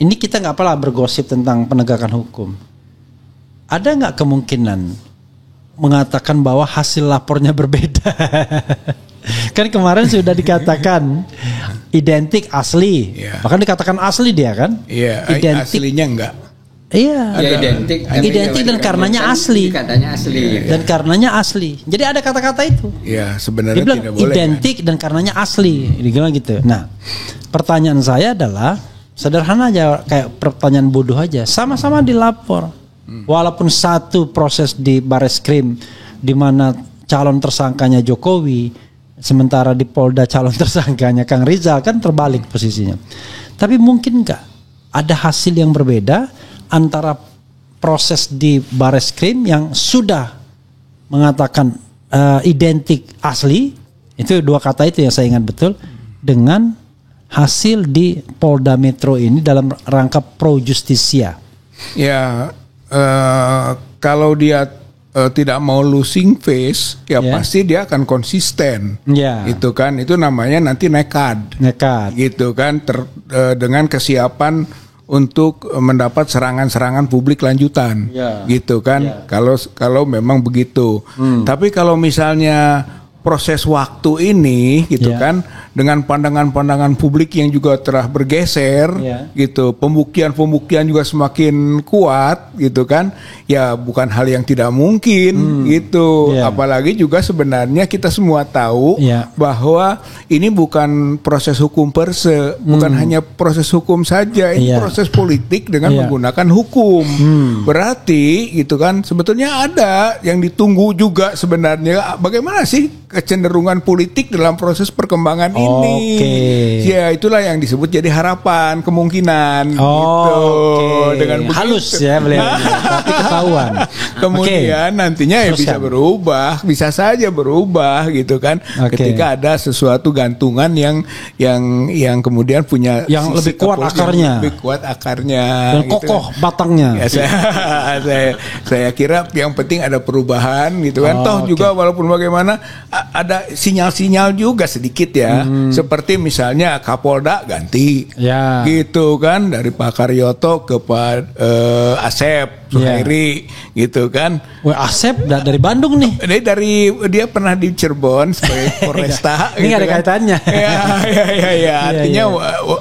Speaker 2: ini kita nggak apalah bergosip tentang penegakan hukum. Ada nggak kemungkinan mengatakan bahwa hasil lapornya berbeda? Kan kemarin sudah dikatakan identik asli, bahkan dikatakan asli dia kan?
Speaker 1: Identik aslinya enggak?
Speaker 2: Iya. Identik dan karenanya asli.
Speaker 3: Katanya asli.
Speaker 2: Dan karenanya asli. Jadi ada kata-kata itu.
Speaker 1: Iya, sebenarnya
Speaker 2: dia bilang
Speaker 1: tidak boleh.
Speaker 2: Identik kan? Dan karenanya asli. Dia gitu. Nah, pertanyaan saya adalah sederhana aja, kayak pertanyaan bodoh aja. Sama-sama dilapor. Walaupun satu proses di Bareskrim di mana calon tersangkanya Jokowi, sementara di Polda calon tersangkanya Kang Rizal, kan terbalik posisinya. Tapi mungkin nggak ada hasil yang berbeda antara proses di Bareskrim yang sudah mengatakan identik asli, itu dua kata itu yang saya ingat betul, dengan hasil di Polda Metro ini dalam rangka pro justisia.
Speaker 1: Ya. Kalau dia tidak mau losing face, ya pasti dia akan konsisten. Itu kan, itu namanya nanti nekat. Gitu kan, dengan kesiapan untuk mendapat serangan-serangan publik lanjutan. Gitu kan. Kalau memang begitu. Tapi kalau misalnya proses waktu ini gitu kan, dengan pandangan-pandangan publik yang juga telah bergeser gitu, pembuktian juga semakin kuat gitu kan, ya bukan hal yang tidak mungkin gitu. Apalagi juga sebenarnya kita semua tahu bahwa ini bukan proses hukum per se, bukan hanya proses hukum saja, ini proses politik dengan menggunakan hukum. Berarti gitu kan, sebetulnya ada yang ditunggu juga sebenarnya, bagaimana sih kecenderungan politik dalam proses perkembangan ini. Ya, itulah yang disebut jadi harapan, kemungkinan gitu. Dengan begitu,
Speaker 2: halus ya beliau, tapi ketahuan.
Speaker 1: Kemudian nantinya ya bisa berubah, bisa saja berubah gitu kan. Ketika ada sesuatu gantungan yang kemudian punya
Speaker 2: yang lebih kuat akarnya.
Speaker 1: Lebih kuat akarnya.
Speaker 2: Dan
Speaker 1: gitu
Speaker 2: kokoh
Speaker 1: kan
Speaker 2: batangnya.
Speaker 1: Ya, saya kira yang penting ada perubahan gitu kan. Toh juga walaupun bagaimana ada sinyal-sinyal juga sedikit ya. Seperti misalnya Kapolda ganti. Gitu kan, dari Pak Karyoto ke Pak Asep Suhairi gitu kan.
Speaker 2: Asep dari Bandung nih.
Speaker 1: Dia pernah di Cirebon sebagai Polresta.
Speaker 2: Ini
Speaker 1: gitu
Speaker 2: ada
Speaker 1: kan
Speaker 2: kaitannya.
Speaker 1: Ya, artinya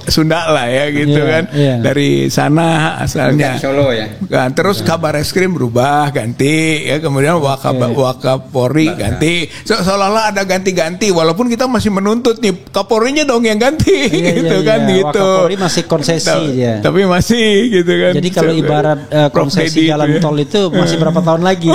Speaker 1: Sunda lah ya gitu kan. Dari sana asalnya.
Speaker 3: Solo ya.
Speaker 1: Kan, terus Kabar Eskrim berubah ganti ya, kemudian Wakapolri ganti. Seolah-olah ada ganti-ganti, walaupun kita masih menuntut nih Kapolrinya dong yang ganti gitu kan gitu.
Speaker 2: Wakapolri masih konsesi ya.
Speaker 1: Tapi masih gitu kan.
Speaker 2: Jadi kalau ibarat konsesi jalan tol itu masih berapa tahun lagi?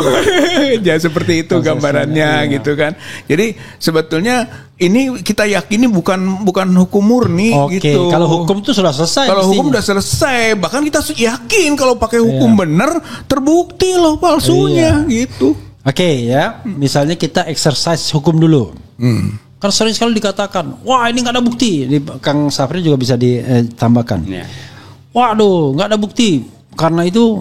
Speaker 1: Ya seperti itu gambarannya gitu kan. Jadi sebetulnya ini kita yakini bukan hukum murni gitu.
Speaker 2: Kalau hukum itu sudah selesai.
Speaker 1: Kalau hukum sudah selesai, bahkan kita yakin kalau pakai hukum benar terbukti loh palsunya gitu.
Speaker 2: Oke, ya, misalnya kita exercise hukum dulu. Kan sering sekali dikatakan, wah ini nggak ada bukti. Kang Safri juga bisa ditambahkan. Waduh, nggak ada bukti karena itu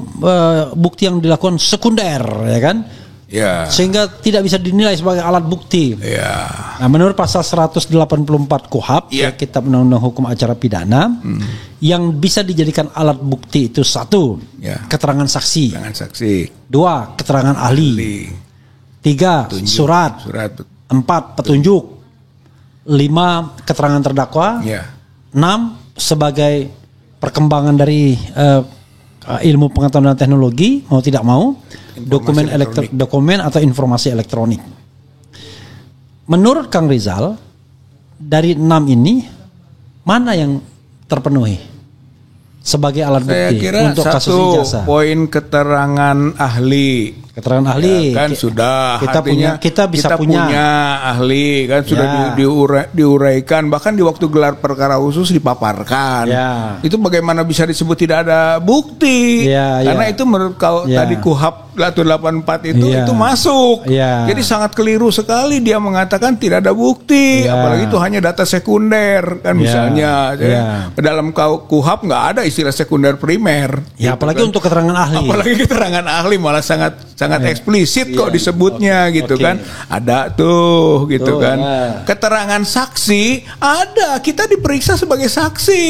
Speaker 2: bukti yang dilakukan sekunder, ya kan?
Speaker 1: Ya.
Speaker 2: Sehingga tidak bisa dinilai sebagai alat bukti.
Speaker 1: Ya.
Speaker 2: Nah, menurut pasal 184 KUHP, ya. Kitab Undang-Undang Hukum Acara Pidana, yang bisa dijadikan alat bukti itu 1, keterangan saksi. 2, keterangan ahli. 3, surat. 4, petunjuk. 5, keterangan terdakwa. 6, sebagai perkembangan dari ilmu pengetahuan dan teknologi, mau tidak mau, dokumen atau informasi elektronik. Menurut Kang Rizal, dari 6 ini mana yang terpenuhi sebagai alat bukti untuk kasus ijazah?
Speaker 1: Poin keterangan ahli.
Speaker 2: Keterangan ahli
Speaker 1: kan sudah
Speaker 2: kita bisa punya
Speaker 1: ahli kan sudah diuraikan, bahkan di waktu gelar perkara khusus dipaparkan. Itu bagaimana bisa disebut tidak ada bukti? Karena itu menurut tadi KUHP 184 itu masuk. Jadi sangat keliru sekali dia mengatakan tidak ada bukti, apalagi itu hanya data sekunder kan misalnya. Dalam KUHP nggak ada istilah sekunder primer.
Speaker 2: Apalagi untuk keterangan ahli.
Speaker 1: Apalagi keterangan ahli malah sangat eksplisit kok disebutnya gitu kan. Ada tuh gitu kan. Keterangan saksi ada, kita diperiksa sebagai saksi.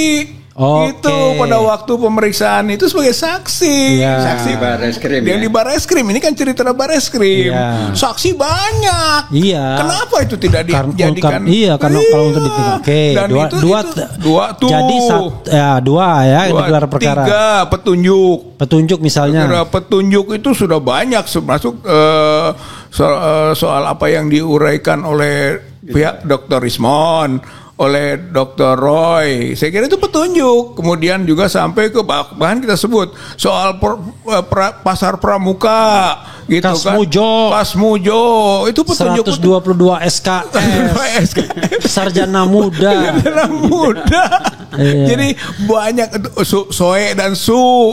Speaker 1: Itu pada waktu pemeriksaan itu sebagai saksi. Saksi
Speaker 3: Bareskrim.
Speaker 1: Yang di Bareskrim ini kan cerita Bareskrim. Saksi banyak. Kenapa itu tidak dijadikan?
Speaker 2: Karena kalau untuk dua tuh. Jadi dua ya gelar perkara.
Speaker 1: 3 petunjuk.
Speaker 2: Petunjuk misalnya.
Speaker 1: Petunjuk itu sudah banyak masuk soal apa yang diuraikan oleh pihak Dr. Rismon, oleh Dr. Roy. Saya kira itu petunjuk. Kemudian juga sampai ke bahkan kita sebut soal pasar pramuka gitu Kasmujo itu petunjuk
Speaker 2: 122 SKS. Sarjana muda.
Speaker 1: Jadi banyak Soe dan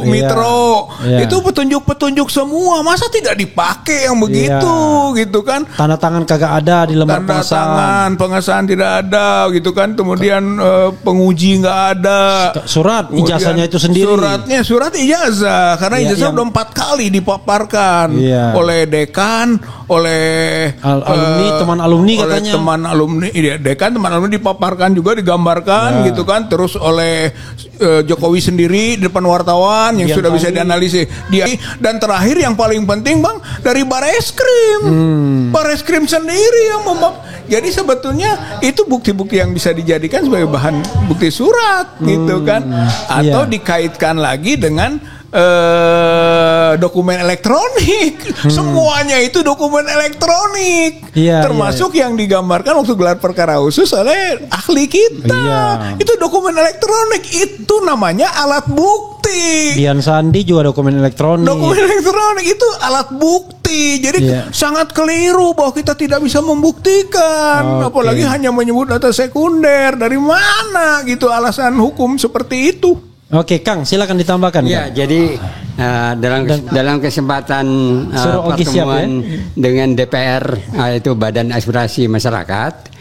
Speaker 1: Mitro itu petunjuk-petunjuk semua. Masa tidak dipakai yang begitu gitu kan?
Speaker 2: Tanda tangan kagak ada di lembar pengesahan.
Speaker 1: Pengesahan tidak ada gitu kan. Kemudian penguji nggak ada.
Speaker 2: Surat ijazahnya itu sendiri.
Speaker 1: Surat ijazah karena ijazah udah 4 kali dipaparkan oleh dekan, oleh
Speaker 2: alumni, teman alumni katanya.
Speaker 1: Teman alumni, dekan, teman alumni dipaparkan juga, digambarkan gitu kan. Terus oleh Jokowi sendiri di depan wartawan yang sudah bisa dianalisis. Dan terakhir yang paling penting Bang, dari Bareskrim. Bareskrim sendiri yang jadi sebetulnya itu bukti-bukti yang bisa dijadikan sebagai bahan bukti surat gitu kan. Atau dikaitkan lagi dengan dokumen elektronik. Semuanya itu dokumen elektronik. Termasuk yang digambarkan waktu gelar perkara khusus oleh ahli kita. Itu dokumen elektronik. Itu namanya alat bukti.
Speaker 2: Dian Sandi juga dokumen elektronik.
Speaker 1: Dokumen elektronik itu alat bukti. Jadi sangat keliru bahwa kita tidak bisa membuktikan. Apalagi hanya menyebut data sekunder. Dari mana gitu alasan hukum seperti itu?
Speaker 2: Oke, Kang, silakan ditambahkan.
Speaker 3: Jadi dalam kesempatan pertemuan dengan DPR, itu Badan Aspirasi Masyarakat,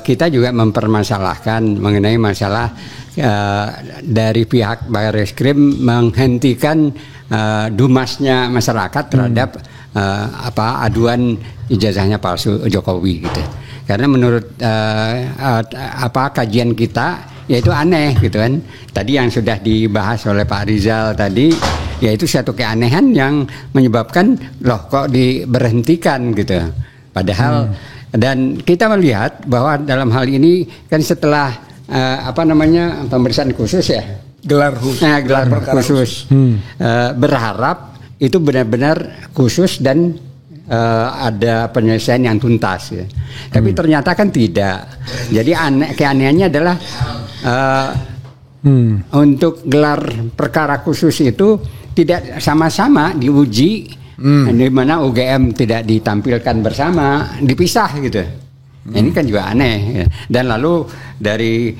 Speaker 3: kita juga mempermasalahkan mengenai masalah dari pihak Bareskrim menghentikan dumasnya masyarakat terhadap aduan ijazahnya palsu Jokowi gitu. Karena menurut kajian kita, yaitu aneh gitu kan. Tadi yang sudah dibahas oleh Pak Rizal tadi, yaitu suatu keanehan yang menyebabkan loh kok diberhentikan gitu. Padahal dan kita melihat bahwa dalam hal ini kan setelah pemeriksaan khusus gelar khusus berharap itu benar-benar khusus dan ada penyelesaian yang tuntas ya. Tapi ternyata kan tidak. Jadi keanehannya adalah untuk gelar perkara khusus itu tidak sama-sama diuji, di mana UGM tidak ditampilkan bersama, dipisah gitu. Ini kan juga aneh. Dan lalu dari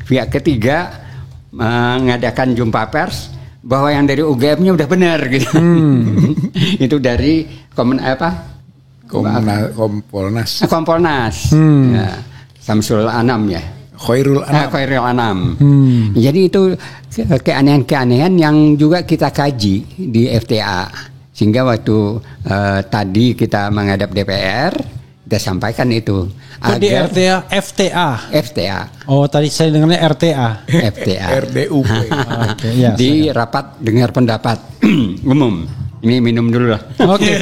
Speaker 3: pihak ketiga mengadakan jumpa pers bahwa yang dari UGM-nya udah benar gitu. Itu dari Kompolnas. Ya, Samsul Anam ya.
Speaker 1: Khairul
Speaker 3: Anam. Jadi itu keanehan-keanehan yang juga kita kaji di FTA. Sehingga waktu tadi kita menghadap DPR, kita sampaikan itu.
Speaker 2: Di FTA. Oh, tadi saya dengarnya RTA.
Speaker 3: FTA.
Speaker 1: RDUP.
Speaker 3: Di rapat dengar pendapat umum. Ini minum dulu lah.
Speaker 2: Oke.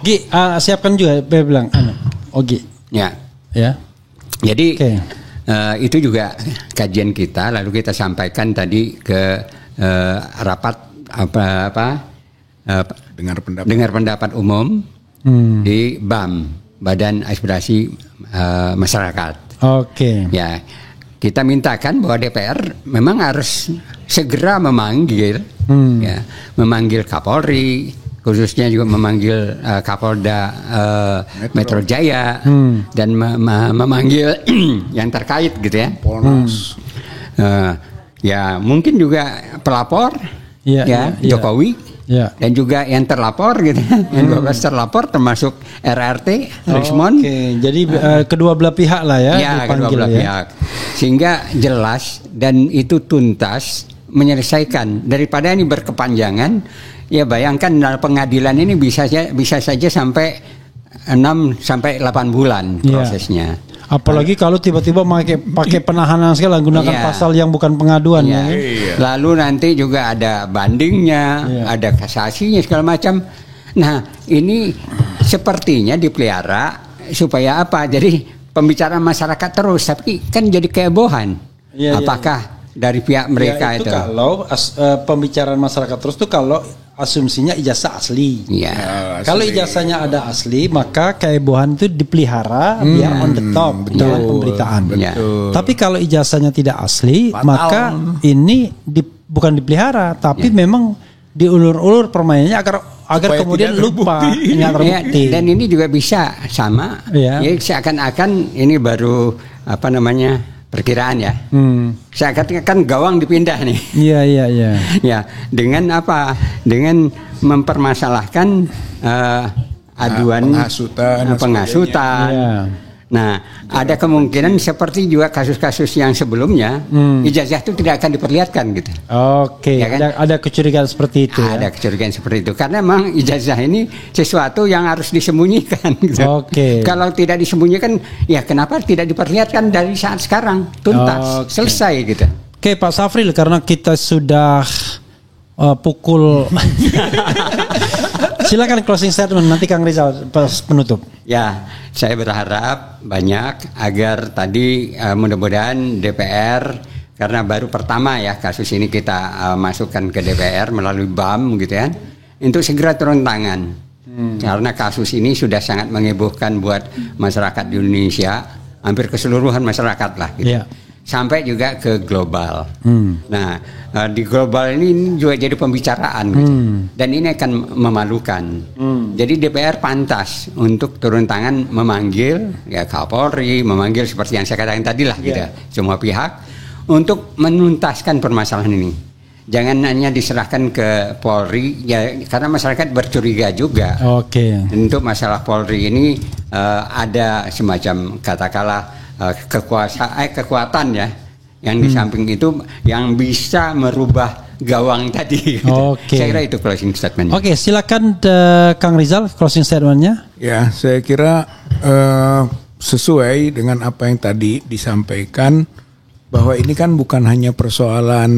Speaker 2: Gi, siapkan juga, saya bilang. Gi.
Speaker 3: Ya. Jadi itu juga kajian kita, lalu kita sampaikan tadi ke rapat dengar pendapat umum di BAM, Badan Aspirasi Masyarakat. Ya, kita mintakan bahwa DPR memang harus segera memanggil Kapolri, khususnya juga memanggil Kapolda Metro Jaya dan memanggil yang terkait gitu ya. Polnos. Ya mungkin juga pelapor Jokowi. Dan juga yang terlapor gitu, yang 12 terlapor termasuk RRT, Rismon.
Speaker 2: Jadi kedua belah pihak lah ya.
Speaker 3: Ya, kedua belah pihak. Sehingga jelas dan itu tuntas menyelesaikan, daripada ini berkepanjangan. Ya bayangkan pengadilan ini bisa saja sampai 6 sampai 8 bulan prosesnya.
Speaker 2: Apalagi kalau tiba-tiba pakai penahanan segala gunakan pasal yang bukan pengaduan ya.
Speaker 3: Lalu nanti juga ada bandingnya, ada kasasinya segala macam. Nah, ini sepertinya dipelihara supaya apa? Jadi pembicaraan masyarakat terus, tapi kan jadi kehebohan. Apakah dari pihak mereka itu?
Speaker 2: Kalau pembicaraan masyarakat terus itu kalau asumsinya ijazah asli. Kalau ijazahnya ada asli, maka kehebohan itu dipelihara biar on the top dalam pemberitaan. Tapi kalau ijazahnya tidak asli, maka ini bukan dipelihara, tapi memang diulur-ulur permainannya agar kemudian lupa, nggak terbukti.
Speaker 3: Dan ini juga bisa sama. Ya, seakan-akan ini baru perkiraan ya. Seakan-akan gawang dipindah nih.
Speaker 2: Iya.
Speaker 3: Ya, dengan apa? Dengan mempermasalahkan aduan penghasutan. Nah, ada kemungkinan seperti juga kasus-kasus yang sebelumnya ijazah itu tidak akan diperlihatkan gitu.
Speaker 2: Ya kan? Ada kecurigaan seperti itu.
Speaker 3: Ada kecurigaan seperti itu karena memang ijazah ini sesuatu yang harus disembunyikan gitu. Kalau tidak disembunyikan, ya kenapa tidak diperlihatkan dari saat sekarang tuntas selesai gitu.
Speaker 2: Pak Safril, karena kita sudah pukul silakan closing statement nanti Kang Rizal penutup.
Speaker 3: Ya, saya berharap banyak agar tadi mudah-mudahan DPR, karena baru pertama ya kasus ini kita masukkan ke DPR melalui BAM gitu ya, untuk segera turun tangan. Karena kasus ini sudah sangat mengebohkan buat masyarakat di Indonesia, hampir keseluruhan masyarakat lah gitu. Sampai juga ke global. Nah, di global ini juga jadi pembicaraan gitu. Dan ini akan memalukan. Jadi DPR pantas untuk turun tangan memanggil Kapolri, memanggil seperti yang saya katakan tadi lah gitu. Semua pihak untuk menuntaskan permasalahan ini. Jangan hanya diserahkan ke Polri ya, karena masyarakat bercuriga juga. Untuk masalah Polri ini ada semacam katakanlah kekuatan ya yang di samping itu yang bisa merubah gawang tadi. Saya kira itu closing statement.
Speaker 2: Silakan Kang Rizal closing statementnya.
Speaker 1: Ya, saya kira sesuai dengan apa yang tadi disampaikan bahwa ini kan bukan hanya persoalan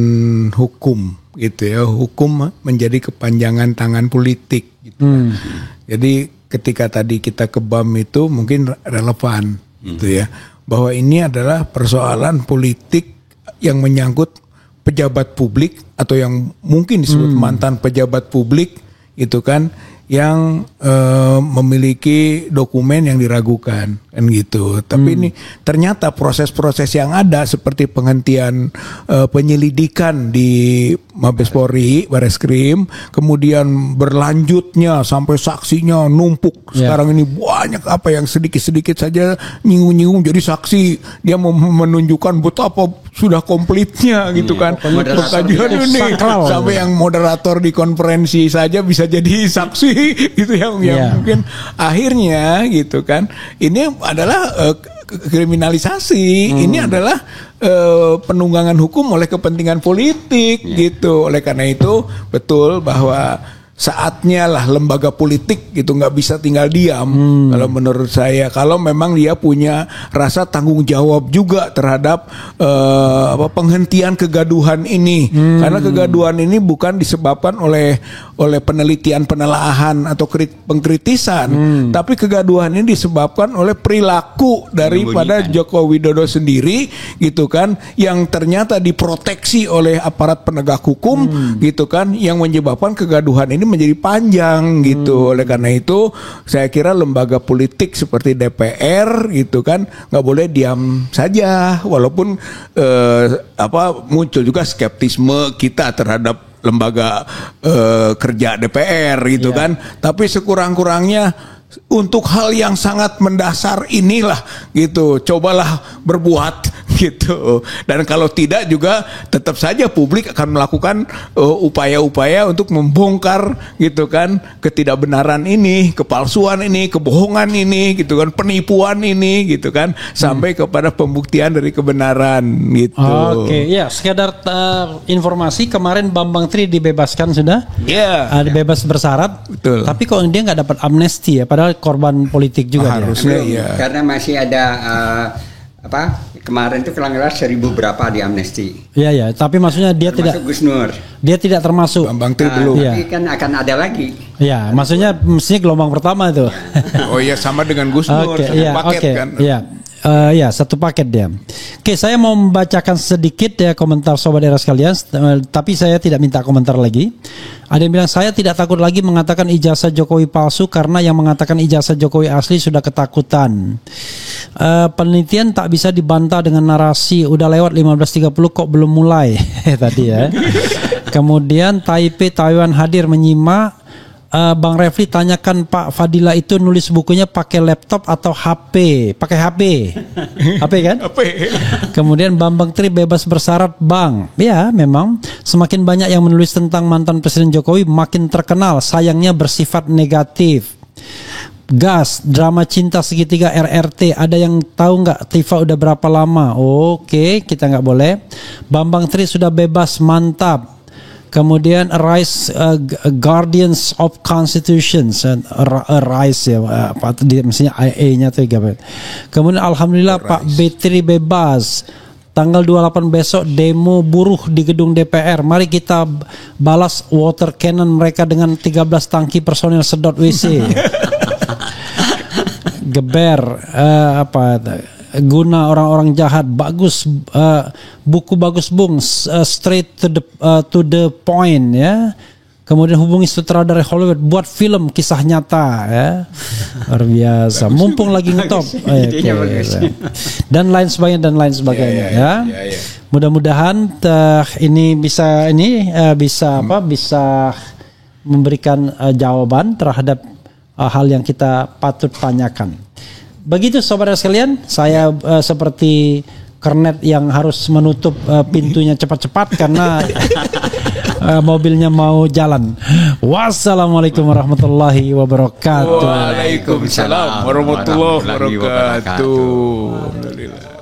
Speaker 1: hukum gitu ya, hukum menjadi kepanjangan tangan politik gitu. Jadi ketika tadi kita ke BAM itu mungkin relevan gitu ya, bahwa ini adalah persoalan politik yang menyangkut pejabat publik atau yang mungkin disebut mantan pejabat publik itu kan, yang memiliki dokumen yang diragukan kan gitu. Tapi ini ternyata proses-proses yang ada seperti penghentian penyelidikan di Mabes Polri, Bareskrim, kemudian berlanjutnya sampai saksinya numpuk. Sekarang ini banyak apa yang sedikit-sedikit saja nyinggung-nyinggung jadi saksi. Dia mau menunjukkan betapa sudah komplitnya gitu kan. Kajian ini sampai yang moderator di konferensi saja bisa jadi saksi gitu yang mungkin akhirnya gitu kan. Ini adalah kriminalisasi. Ini adalah penunggangan hukum oleh kepentingan politik gitu. Oleh karena itu betul bahwa saatnya lah lembaga politik gitu nggak bisa tinggal diam. Kalau menurut saya, kalau memang dia punya rasa tanggung jawab juga terhadap penghentian kegaduhan ini, karena kegaduhan ini bukan disebabkan oleh penelitian penelaahan atau pengkritisan, tapi kegaduhan ini disebabkan oleh perilaku daripada Joko Widodo sendiri gitu kan, yang ternyata diproteksi oleh aparat penegak hukum gitu kan, yang menyebabkan kegaduhan ini menjadi panjang gitu. Oleh karena itu saya kira lembaga politik seperti DPR gitu kan nggak boleh diam saja, walaupun muncul juga skeptisme kita terhadap lembaga kerja DPR gitu kan, tapi sekurang-kurangnya untuk hal yang sangat mendasar inilah gitu cobalah berbuat gitu. Dan kalau tidak juga tetap saja publik akan melakukan upaya-upaya untuk membongkar gitu kan ketidakbenaran ini, kepalsuan ini, kebohongan ini gitu kan, penipuan ini gitu kan, sampai kepada pembuktian dari kebenaran gitu.
Speaker 2: Oke, ya sekedar informasi, kemarin Bambang Tri dibebaskan sudah. Bebas bersyarat. Betul. Tapi kok dia nggak dapat amnesti ya, padahal korban politik juga
Speaker 1: harusnya
Speaker 3: dia. Karena masih ada kemarin itu kalau nggak 1.000 berapa di amnesti.
Speaker 2: Iya, tapi maksudnya dia
Speaker 3: termasuk Gus Nur.
Speaker 2: Dia tidak termasuk.
Speaker 1: Bambang Tri belum.
Speaker 3: Tapi kan akan ada lagi.
Speaker 2: Iya, maksudnya mestinya gelombang pertama itu.
Speaker 1: Oh iya, sama dengan Gus Nur, paket kan.
Speaker 2: Iya, satu paket dia. Oke, saya mau membacakan sedikit ya komentar sobat era sekalian, tapi saya tidak minta komentar lagi. Ada yang bilang saya tidak takut lagi mengatakan ijazah Jokowi palsu karena yang mengatakan ijazah Jokowi asli sudah ketakutan. Penelitian tak bisa dibantah dengan narasi udah lewat 15.30 kok belum mulai tadi ya. Kemudian Taipei Taiwan hadir menyimak. Bang Refli tanyakan Pak Fadila itu nulis bukunya pakai laptop atau HP? Pakai HP. HP kan? HP. Kemudian Bambang Tri bebas bersyarat Bang. Ya memang semakin banyak yang menulis tentang mantan Presiden Jokowi makin terkenal, sayangnya bersifat negatif. Gas, drama cinta segitiga RRT. Ada yang tahu nggak Tifa udah berapa lama? Oke, kita nggak boleh. Bambang Tri sudah bebas, mantap. Kemudian Arise Guardians of Constitutions, Arise ya, mestinya IA-nya tuh gak. Kemudian alhamdulillah Arise. Pak Betri bebas. Tanggal 28 besok demo buruh di gedung DPR. Mari kita balas water cannon mereka dengan 13 tangki personil sedot WC. Geber guna orang-orang jahat. Bagus, buku bagus Bung, straight to the point ya. Kemudian hubungi sutradara Hollywood buat film kisah nyata ya. Luar biasa. Mumpung lagi ngetop. Dan lain sebagainya ya. Mudah-mudahan ini bisa memberikan jawaban terhadap hal yang kita patut tanyakan. Begitu saudara sekalian, saya seperti kernet yang harus menutup pintunya cepat-cepat karena mobilnya mau jalan. Wassalamualaikum warahmatullahi wabarakatuh.
Speaker 1: Waalaikumsalam warahmatullahi wabarakatuh. Alhamdulillah.